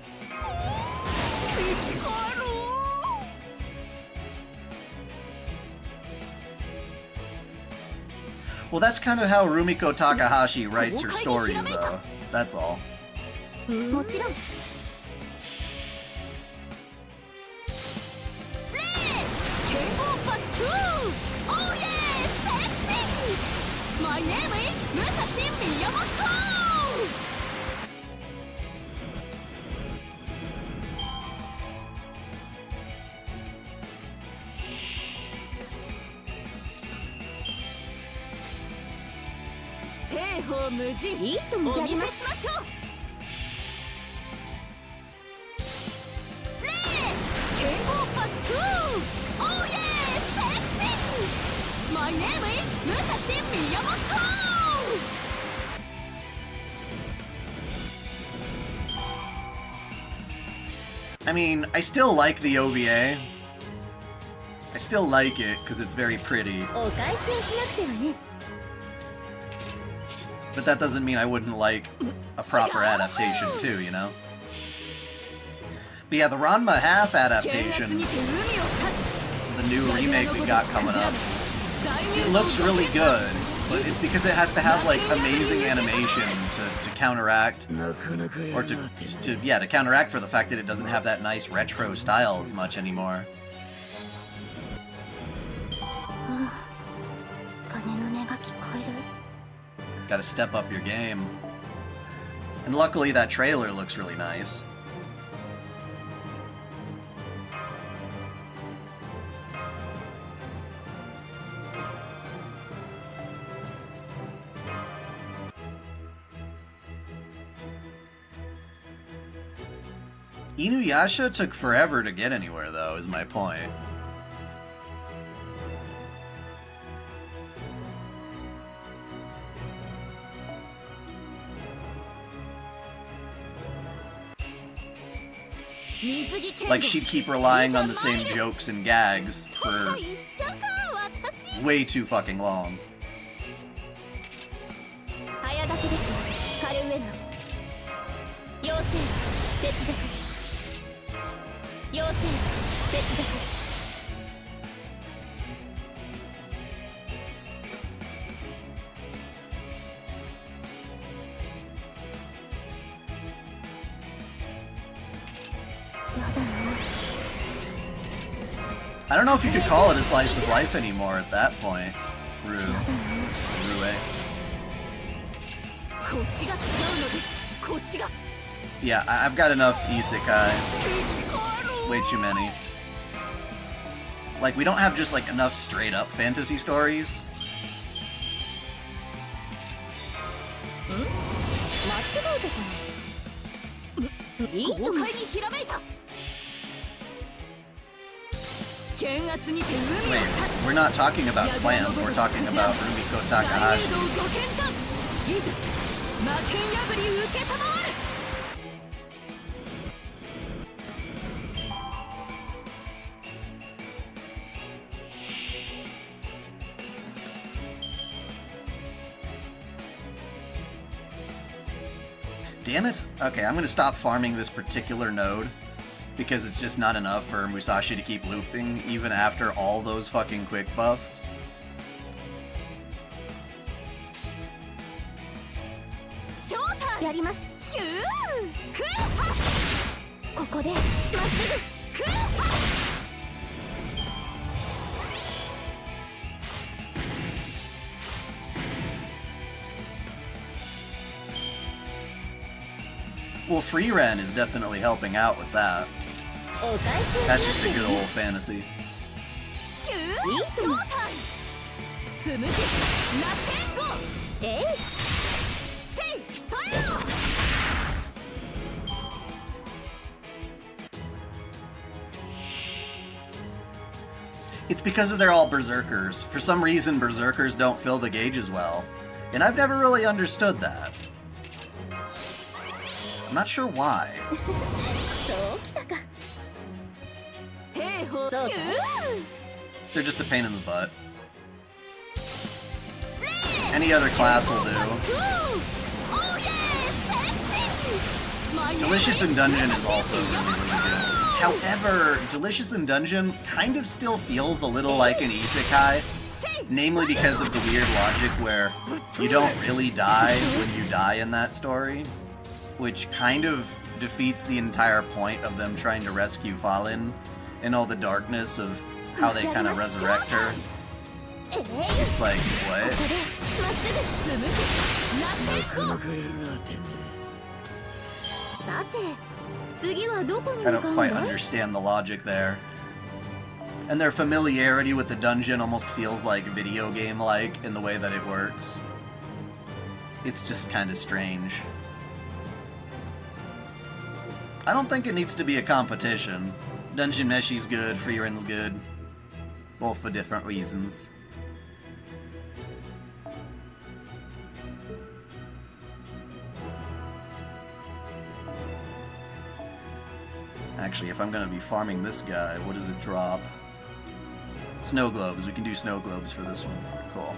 A: well, that's kind of how Rumiko Takahashi writes her stories, though. That's all.
D: もちろん。Oh yeah, sexy! My name is Musashi Miyamoto! Heiho Mujin, いいともやります。お見せしましょう。Oh yeah, sexy! My name is Musashi Miyamoto!
A: I mean, I still like the OVA. I still like it because it's very pretty.
D: お返しをしなくてはね。
A: But that doesn't mean I wouldn't like a proper adaptation too, you know? But yeah, the Ranma Half adaptation, the new remake we got coming up, it looks really good, but it's because it has to have like amazing animation to counteract, or to counteract for the fact that it doesn't have that nice retro style as much anymore. Gotta step up your game. And luckily that trailer looks really nice. Inuyasha took forever to get anywhere, though, is my point. Like, she'd keep relying on the same jokes and gags for way too fucking long. I don't know if you could call it a slice of life anymore at that point. Rue. Yeah, I've got enough isekai. Way too many. Like, we don't have just, like, enough straight-up fantasy stories. Wait, we're not talking about Clan, we're talking about Rumiko Takahashi. Damn it. Okay, I'm gonna stop farming this particular node, because it's just not enough for Musashi to keep looping, even after all those fucking quick buffs. Well, Free Ren is definitely helping out with that. That's just a good old fantasy. It's because they're all berserkers. For some reason, berserkers don't fill the gauge as well. And I've never really understood that. I'm not sure why. They're just a pain in the butt. Any other class will do. Delicious in Dungeon is also really, really good. However, Delicious in Dungeon kind of still feels a little like an isekai. Namely because of the weird logic where you don't really die when you die in that story. Which kind of defeats the entire point of them trying to rescue Fallen and all the darkness of how they kind of resurrect her. It's like, what? I don't quite understand the logic there. And their familiarity with the dungeon almost feels like video game-like in the way that it works. It's just kind of strange. I don't think it needs to be a competition. Dungeon Meshi's good, Free Ren's good. Both for different reasons. Actually, if I'm gonna be farming this guy, what does it drop? Snow globes. We can do snow globes for this one. Cool.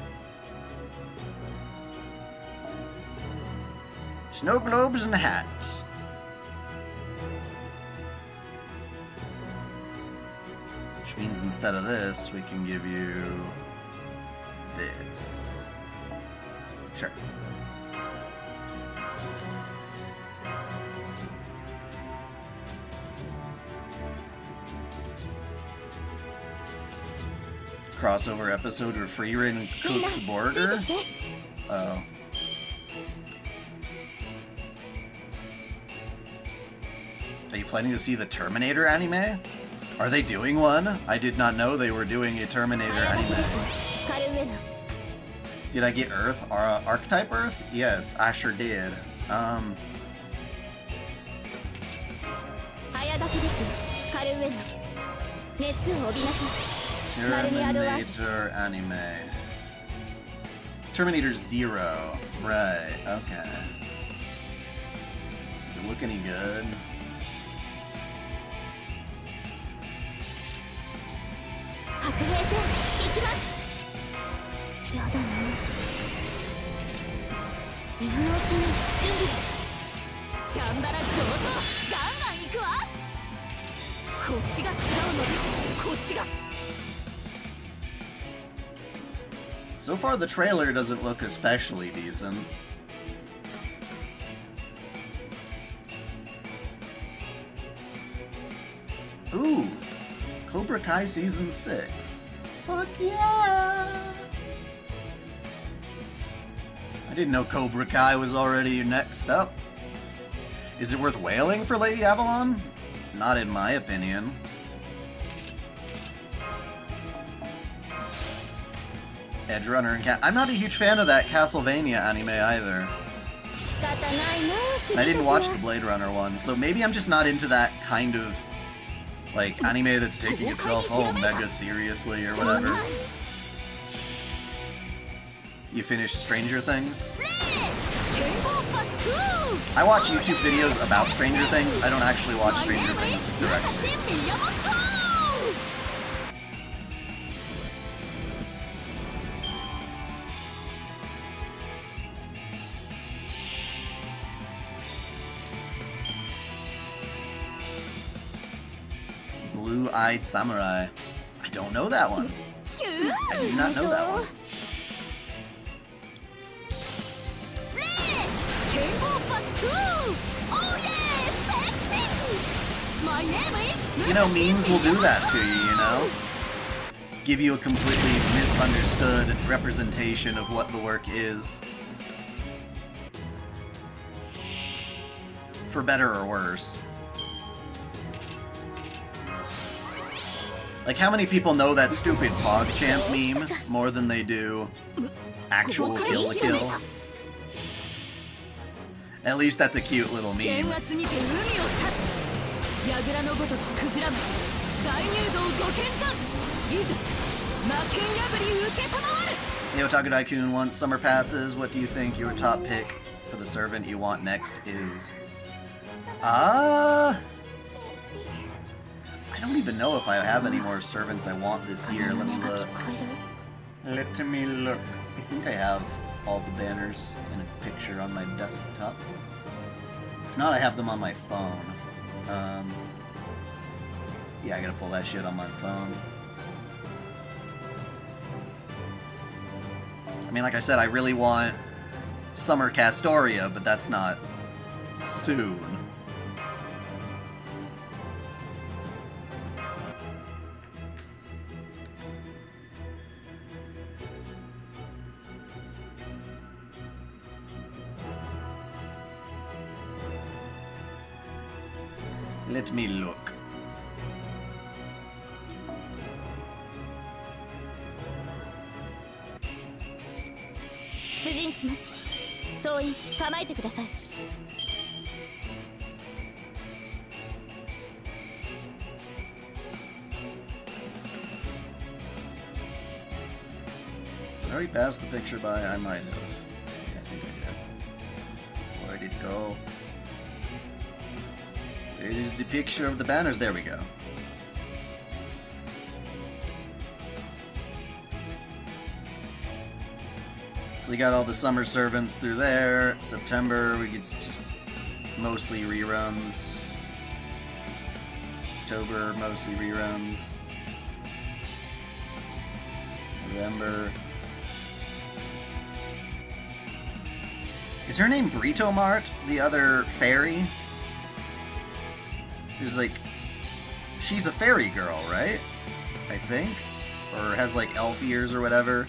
A: Snow globes and hats. Which means instead of this, we can give you this. Sure. Crossover episode where Free Ren cooks burger? Oh. Are you planning to see the Terminator anime? Are they doing one? I did not know they were doing a Terminator anime. Did I get Earth? Archetype Earth? Yes, I sure did. Terminator anime. Terminator 0. Right, okay. Does it look any good? So far, the trailer doesn't look especially decent. Ooh, Cobra Kai Season 6. Fuck yeah! I didn't know Cobra Kai was already next up. Is it worth wailing for Lady Avalon? Not in my opinion. Edge Runner and I'm not a huge fan of that Castlevania anime either. I didn't watch the Blade Runner one, so maybe I'm just not into that kind of like anime that's taking itself mega seriously or whatever. You finished Stranger Things? I watch YouTube videos about Stranger Things. I don't actually watch Stranger Things directly. Blue-Eyed Samurai. I don't know that one. I do not know that one. You know, memes will do that to you, you know? Give you a completely misunderstood representation of what the work is. For better or worse. Like, how many people know that stupid PogChamp meme more than they do actual Kill la Kill? At least that's a cute little meme. Hey, OtakuDaiKun wants summer passes. What do you think your top pick for the servant you want next is? I don't even know if I have any more servants I want this year. Let me look.
C: Let me look.
A: I think I have all the banners in a picture on my desktop. If not, I have them on my phone. Yeah, I gotta pull that shit on my phone. I mean, like I said, I really want Summer Castoria, but that's not soon. Let me look. I already passed the picture by. I might have. I think I did. Where did it go? It is the picture of the banners. There we go. So we got all the summer servants through there. September, we get just mostly reruns. October, mostly reruns. November. Is her name Brito Mart, the other fairy? There's like, she's a fairy girl, right? I think? Or has like elf ears or whatever.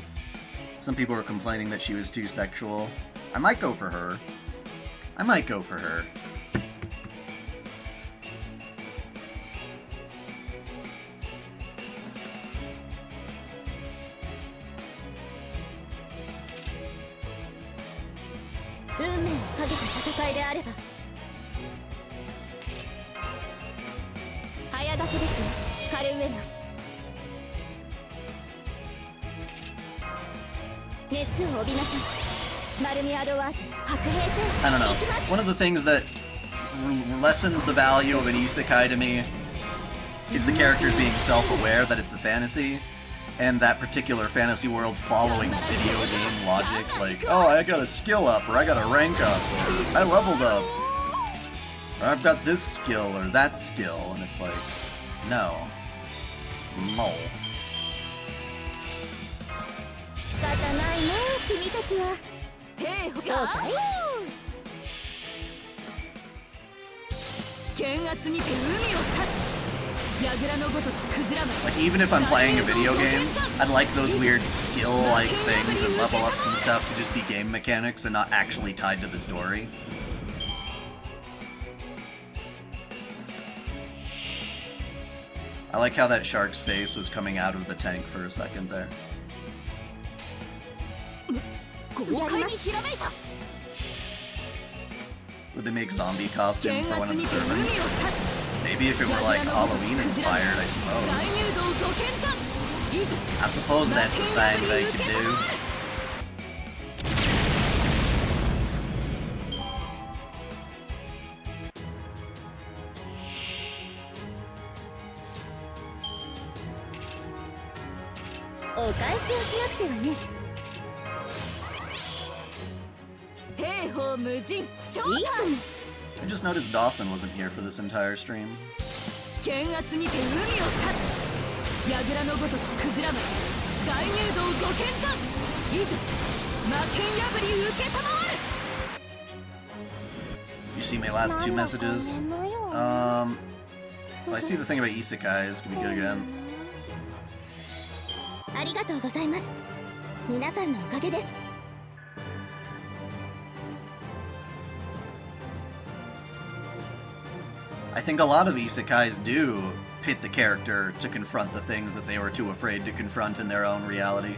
A: Some people were complaining that she was too sexual. I might go for her. I might go for her. I don't know. One of the things that lessens the value of an isekai to me is the characters being self-aware that it's a fantasy, and that particular fantasy world following video game logic, like, oh, I got a skill up, or I got a rank up, or I leveled up, or I've got this skill or that skill, and it's like, no. No. Like, even if I'm playing a video game, I'd like those weird skill-like things and level ups and stuff to just be game mechanics and not actually tied to the story. I like how that shark's face was coming out of the tank for a second there. Would they make zombie costume for one of the servants? Maybe if it were like Halloween inspired, I suppose. I suppose that's the thing they could do. I just noticed Dawson wasn't here for this entire stream. You see my last two messages? Well, I see the thing about isekais. Could be good again. I think a lot of isekais do pit the character to confront the things that they were too afraid to confront in their own reality.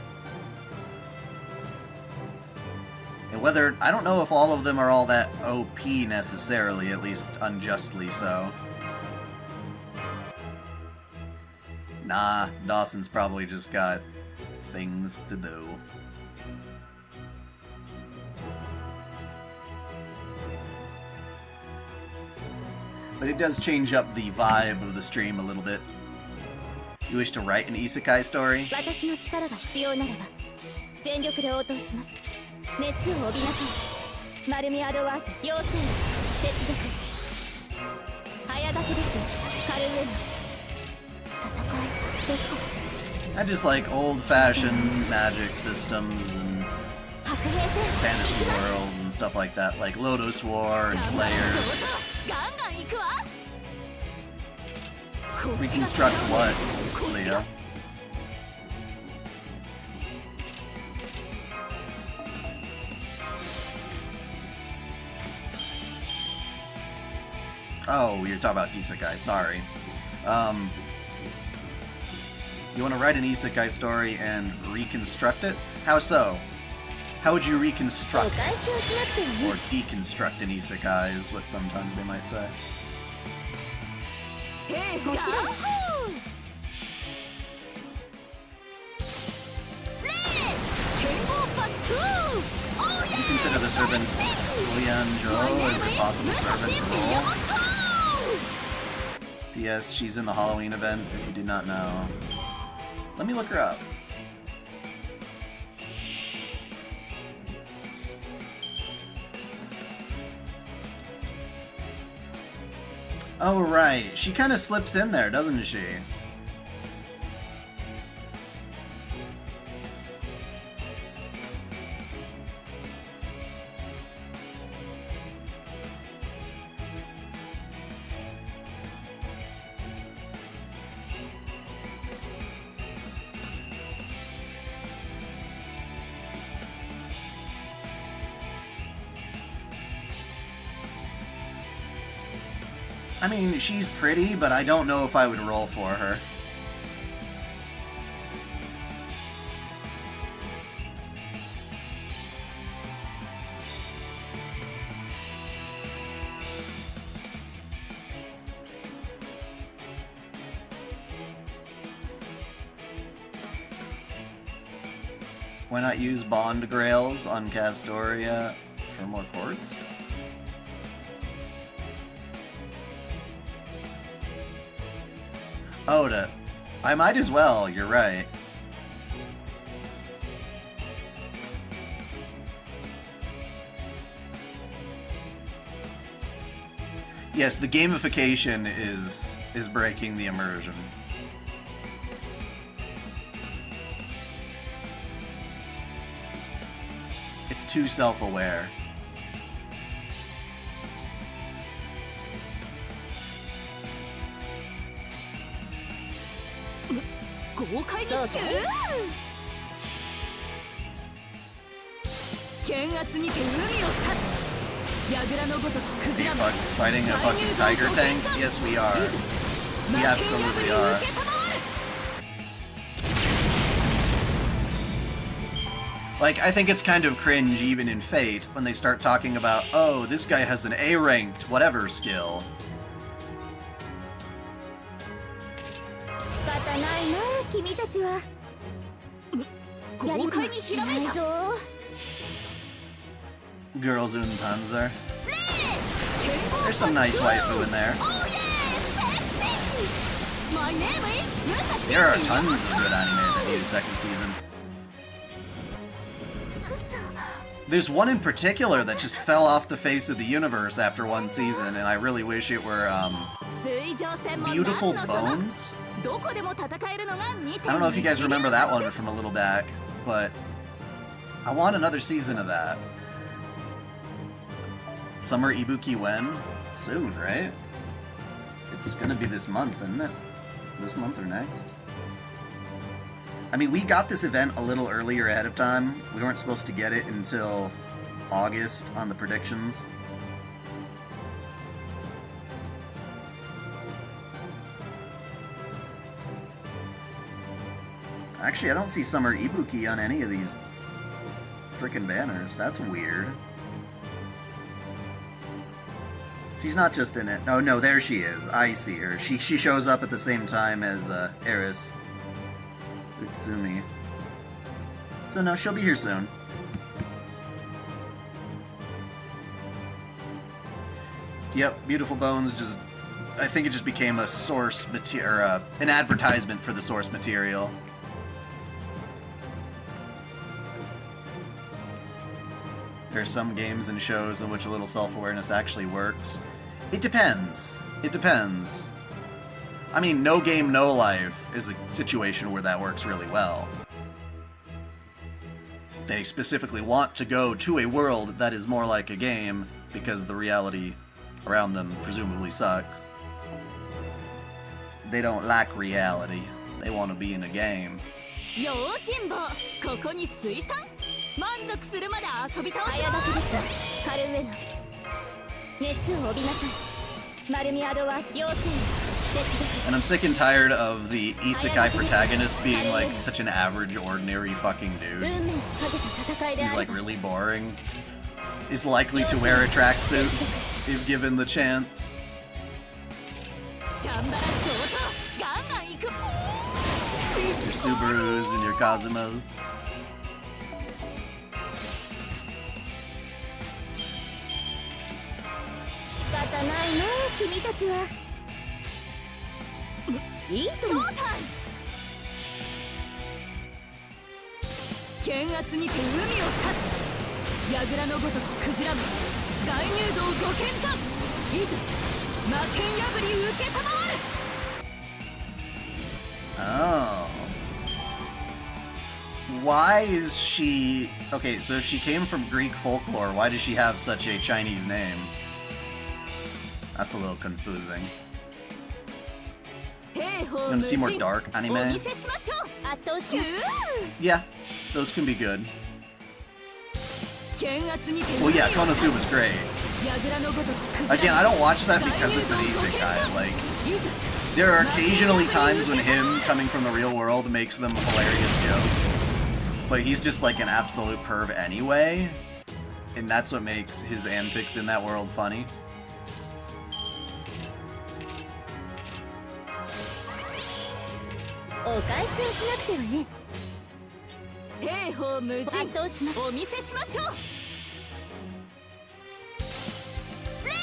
A: And whether, I don't know if all of them are all that OP necessarily, at least unjustly so. Nah, Dawson's probably just got things to do. But it does change up the vibe of the stream a little bit. You wish to write an isekai story? I just like old-fashioned magic systems and fantasy worlds and stuff like that, like Lotus War and Slayer. Reconstruct what, Leo? Oh, you're talking about isekai, sorry. You want to write an isekai story and reconstruct it? How so? How would you reconstruct or deconstruct an isekai is what sometimes they might say. Would you consider the servant Lianzhou as a possible servant to roll? P.S. She's in the Halloween event, if you did not know. Let me look her up. Oh, right. She kind of slips in there, doesn't she? I mean, she's pretty, but I don't know if I would roll for her. Why not use Bond Grails on Castoria for more chords? Oda. I might as well, you're right. Yes, the gamification is breaking the immersion. It's too self-aware.
D: 豪快にヒュー剣圧にて海を立つ櫓のごときクジラマン
A: Fighting a fucking tiger tank? Yes, we are. We absolutely are. Like, I think it's kind of cringe even in Fate when they start talking about, oh, this guy has an A-ranked whatever skill.
E: 仕方ないな君たちは
D: 豪快にひらめいた
A: Girls in Panzer. There's some nice waifu in there. There are tons of good anime that need a second season. There's one in particular that just fell off the face of the universe after one season, and I really wish it were, Beautiful Bones? I don't know if you guys remember that one from a little back, but I want another season of that. Summer Ibuki when? Soon, right? It's gonna be this month, isn't it? This month or next? I mean, we got this event a little earlier ahead of time. We weren't supposed to get it until August on the predictions. Actually, I don't see Summer Ibuki on any of these freaking banners. That's weird. She's not just in it. Oh no, there she is. I see her. She shows up at the same time as Eris. Utsumi. So no, she'll be here soon. Yep, Beautiful Bones just... I think it just became a source material, or an advertisement for the source material. There are some games and shows in which a little self-awareness actually works. It depends. It depends. I mean, No Game, No Life is a situation where that works really well. They specifically want to go to a world that is more like a game because the reality around them presumably sucks. They don't like reality. They want to be in a game.
D: 満足するまで遊び倒し
E: 早
D: ま
E: 時ですカルウェナ熱を帯びなさいマルミアドは妖精絶
A: And I'm sick and tired of the isekai protagonist being like such an average, ordinary fucking dude.
E: 運命をかけた戦いで
A: He's
E: あ
A: like really boring. Is likely to wear a tracksuit if given the chance.
D: チャンバラ上等ガンガン行く
A: Your Subarus and your Kazumas.
E: 仕方ないな君たちはいい
D: ショータイム剣圧にて海を立つ櫓のごときクジラマン大入道ご剣断いざ魔剣破り受けたまわる
A: Oh. Why is she... Okay, so if she came from Greek folklore, why does she have such a Chinese name? That's a little confusing.
D: You
A: wanna see more dark anime?
E: 圧倒します
A: Yeah, those can be good.
D: 剣圧にて
A: Well, yeah, Konosuba's great.
D: 櫓のごときクジラマン
A: Again, I don't watch that because it's an isekai. Like, there are occasionally times when him coming from the real world makes them hilarious jokes. But he's just like an absolute perv anyway. And that's what makes his antics in that world funny.
E: お返しをしなくてはね
D: 兵法無尽
E: 圧倒します
D: お見せしましょうレー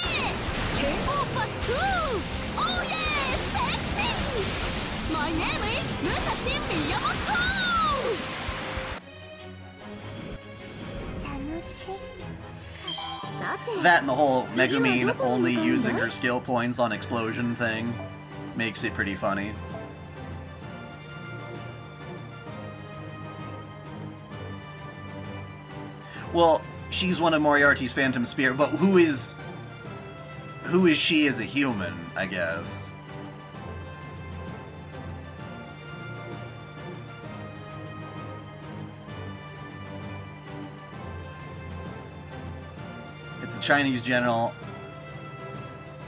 D: 剣王パットゥーオーイエーセクシーマイネームイ武蔵宮本
E: 楽しいさて
A: That and the whole Megumin only using her skill points on explosion thing makes it pretty funny. Well, she's one of Moriarty's Phantom Spirit, but who is she as a human, I guess? Chinese general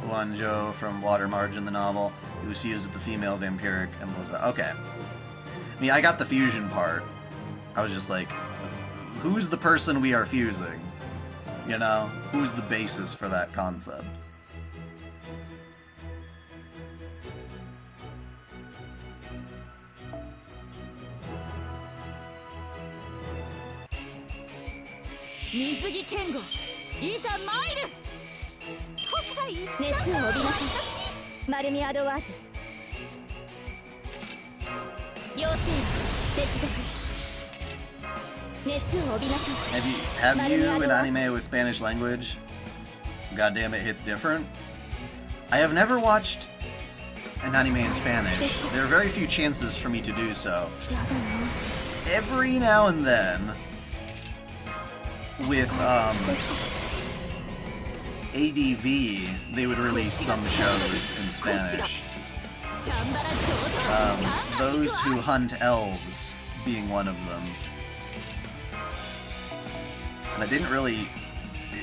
A: Guangzhou from Water Margin, the novel. He was fused with the female vampiric and was okay. I mean, I got the fusion part. I was just like, who's the person we are fusing? You know? Who's the basis for that concept? Have you an anime with Spanish language? God damn, it hits different. I have never watched an anime in Spanish. There are very few chances for me to do so. Every now and then, with ADV, they would release some shows in Spanish. Those Who Hunt Elves being one of them. And I didn't really...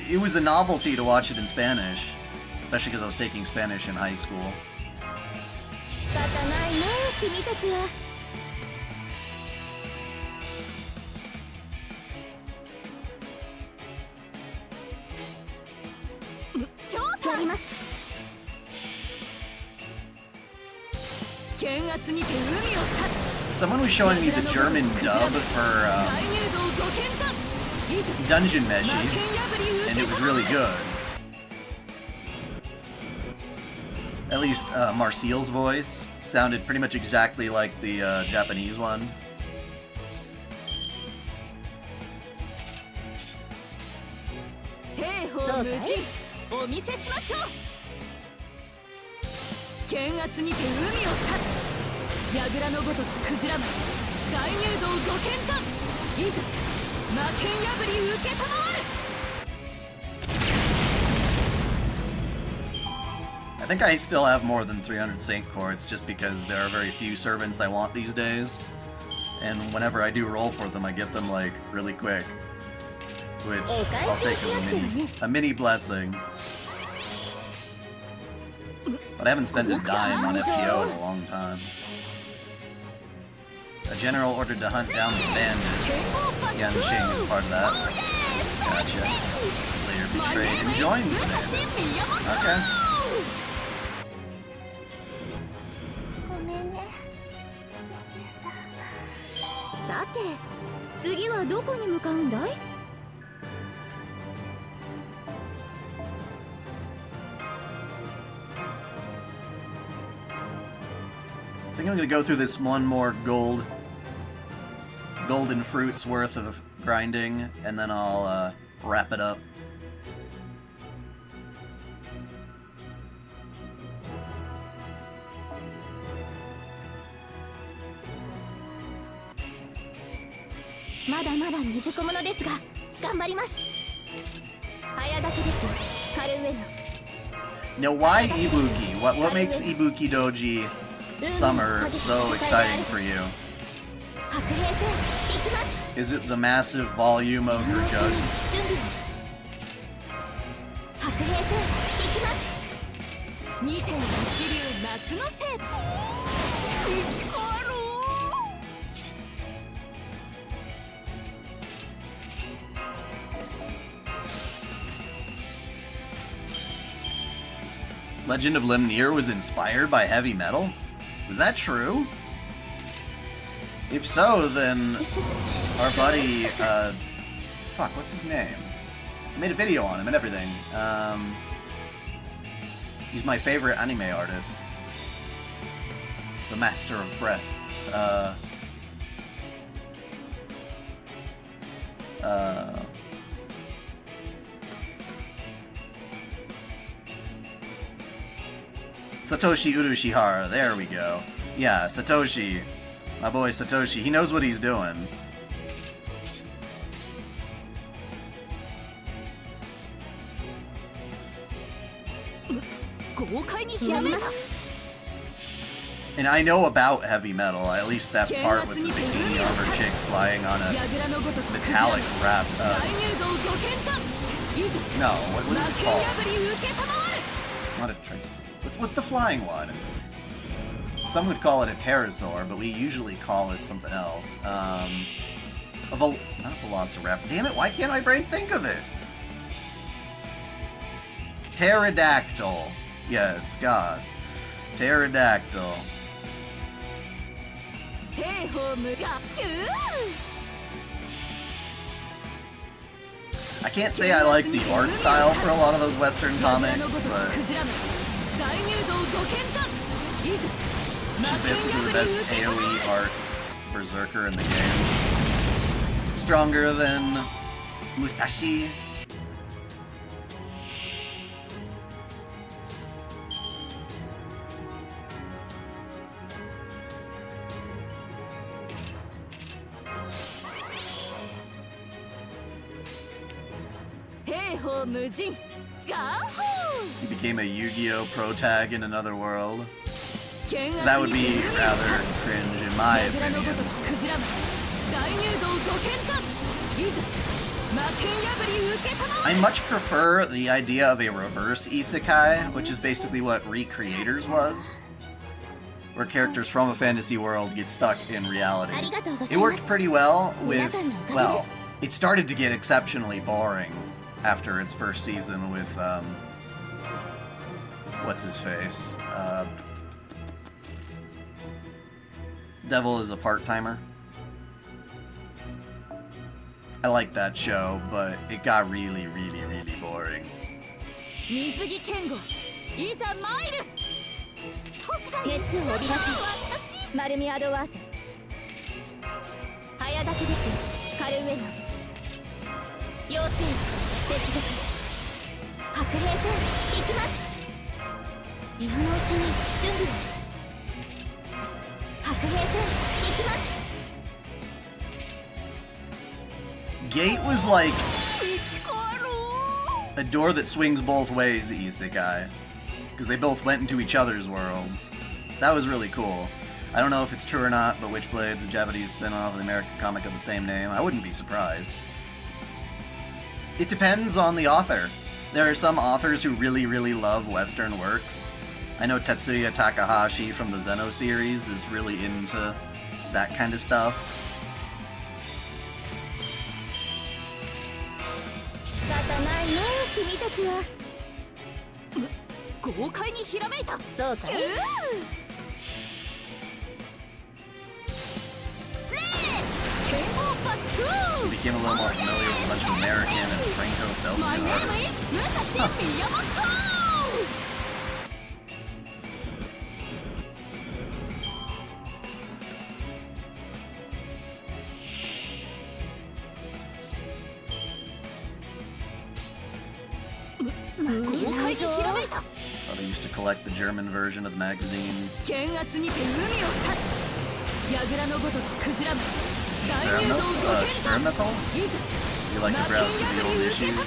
A: It was a novelty to watch it in Spanish, especially because I was taking Spanish in high school. Someone was showing me the German dub for Dungeon Meshi, and it was really good. At least Marcial's voice sounded pretty much exactly like the Japanese one. I think I still have more than 300 Saint Cords just because there are very few servants I want these days. And whenever I do roll for them, I get them, like, really quick. Which I'll take as a mini blessing. But I haven't spent a dime on FTO in a long time. A general ordered to hunt down the bandits. Yansheng is part of that. Gotcha. Slayer betrayed and joined the bandits. Okay.
E: さて、次はどこに向かうんだい?
A: I think I'm gonna go through this one more golden fruits worth of grinding, and then I'll wrap it up. Now, why Ibuki? What makes Ibuki Doji Summer so exciting for you? Is it the massive volume of her jugs? Legend of Lemnir was inspired by heavy metal? Was that true? If so, then our buddy, fuck, what's his name? I made a video on him and everything. He's my favorite anime artist. The Master of Breasts. Satoshi Urushihara, there we go. Yeah, Satoshi. My boy Satoshi, he knows what he's doing. And I know about heavy metal, at least that part with the bikini armor chick flying on a metallic wrap. No, what is it called? It's not a trace. What's the flying one? Some would call it a pterosaur, but we usually call it something else. Not a velociraptor. Damn it, why can't my brain think of it? Pterodactyl. Yes, God. Pterodactyl. I can't say I like the art style for a lot of those Western comics, but she's basically the best AoE art berserker in the game. Stronger than Musashi. He became a Yu-Gi-Oh! Pro tag in another world. That would be rather cringe in my opinion. I much prefer the idea of a reverse isekai, which is basically what Recreators was, where characters from a fantasy world get stuck in reality. It worked pretty well with, well, it started to get exceptionally boring after its first season with, what's his face? Devil is a part-timer. I like that show, but it got really, really, really boring. Gate was like a door that swings both ways, isekai, because they both went into each other's worlds. That was really cool. I don't know if it's true or not, but Witchblade's a Japanese spin-off of the American comic of the same name. I wouldn't be surprised. It depends on the author. There are some authors who really, really love Western works. I know Tetsuya Takahashi from the Zeno series is really into that kind of stuff. He became a little more familiar with a bunch of American and Franco-Belgian artists. Thought I used to collect the German version of the magazine. Spermetal? You like to browse through the old issues?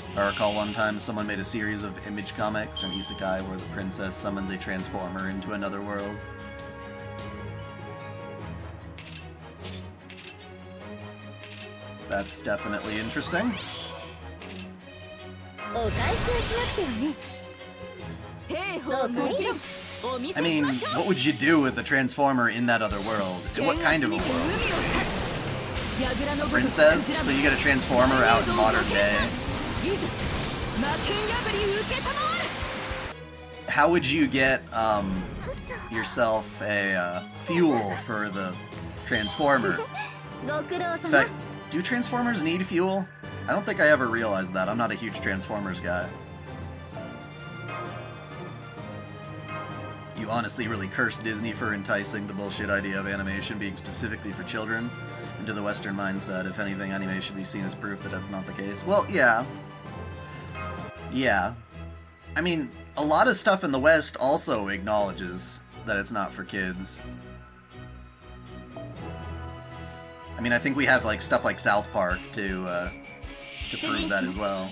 A: If I recall, one time someone made a series of image comics from isekai where the princess summons a transformer into another world. That's definitely interesting. I mean, what would you do with the transformer in that other world? What kind of a world? A princess? So you get a transformer out in modern day. How would you get yourself a fuel for the transformer? In fact, do Transformers need fuel? I don't think I ever realized that. I'm not a huge Transformers guy. You honestly really curse Disney for enticing the bullshit idea of animation being specifically for children into the Western mindset. If anything, anime should be seen as proof that that's not the case. Well, yeah. Yeah. I mean, a lot of stuff in the West also acknowledges that it's not for kids. I mean, I think we have like stuff like South Park to prove that as well.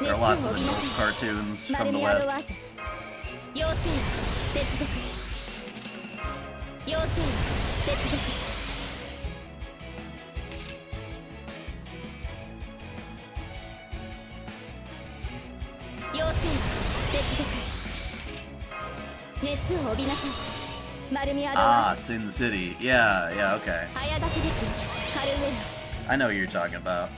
A: There are lots of adult cartoons from the West.
E: 妖精接続妖精接続妖精接続熱を帯びなさい丸みアドバ
A: Ah, Sin City. Yeah, yeah, okay.
E: 早立ちですカルウェナ
A: I know what you're talking about.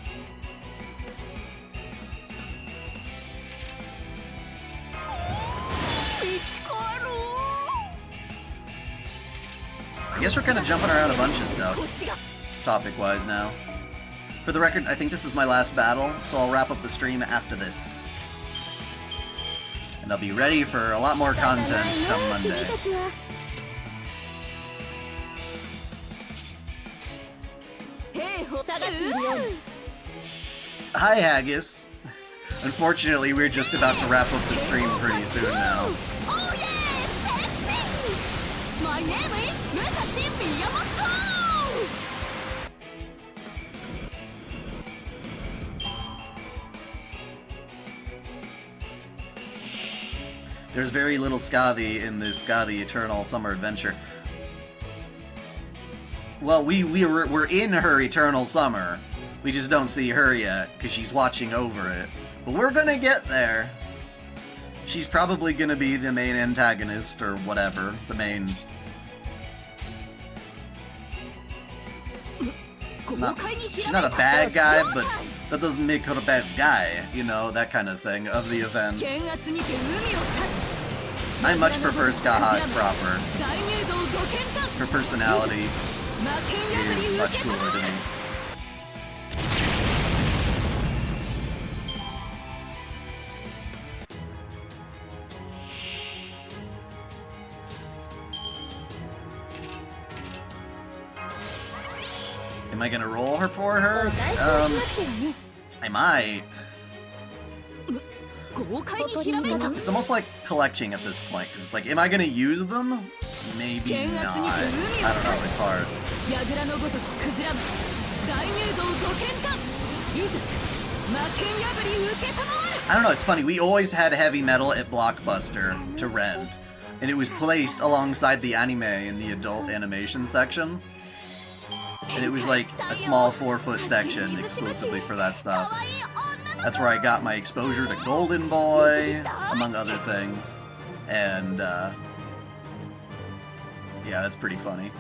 A: I guess we're kind of jumping around a bunch of stuff, topic-wise now. For the record, I think this is my last battle, so I'll wrap up the stream after this. And I'll be ready for a lot more content come Monday. Hi, Haggis. Unfortunately, we're just about to wrap up the stream pretty soon now.
D: Oh yeah, sexy! My name is Musashi Miyamoto!
A: There's very little Skadi in this Skadi Eternal Summer Adventure. Well, we're in her Eternal Summer. We just don't see her yet, because she's watching over it. But we're gonna get there. She's probably gonna be the main antagonist, or whatever. The main... she's not a bad guy, but that doesn't make her a bad guy. You know, that kind of thing, of the event. I much prefer Skadi proper. Her personality is much cooler to me. Am I gonna roll her for her? I might. It's almost like collecting at this point, because it's like, am I gonna use them? Maybe not. I don't know, it's hard. I don't know, it's funny, we always had heavy metal at Blockbuster to rent, and it was placed alongside the anime in the adult animation section. And it was like a small 4-foot section exclusively for that stuff. That's where I got my exposure to Golden Boy, among other things. And, yeah, that's pretty funny.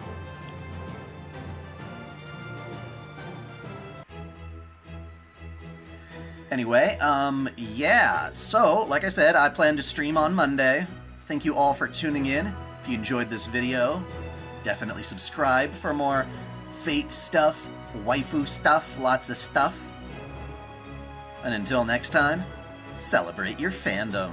A: Anyway, yeah, so, like I said, I plan to stream on Monday. Thank you all for tuning in. If you enjoyed this video, definitely subscribe for more Fate stuff, waifu stuff, lots of stuff. And until next time, celebrate your fandom.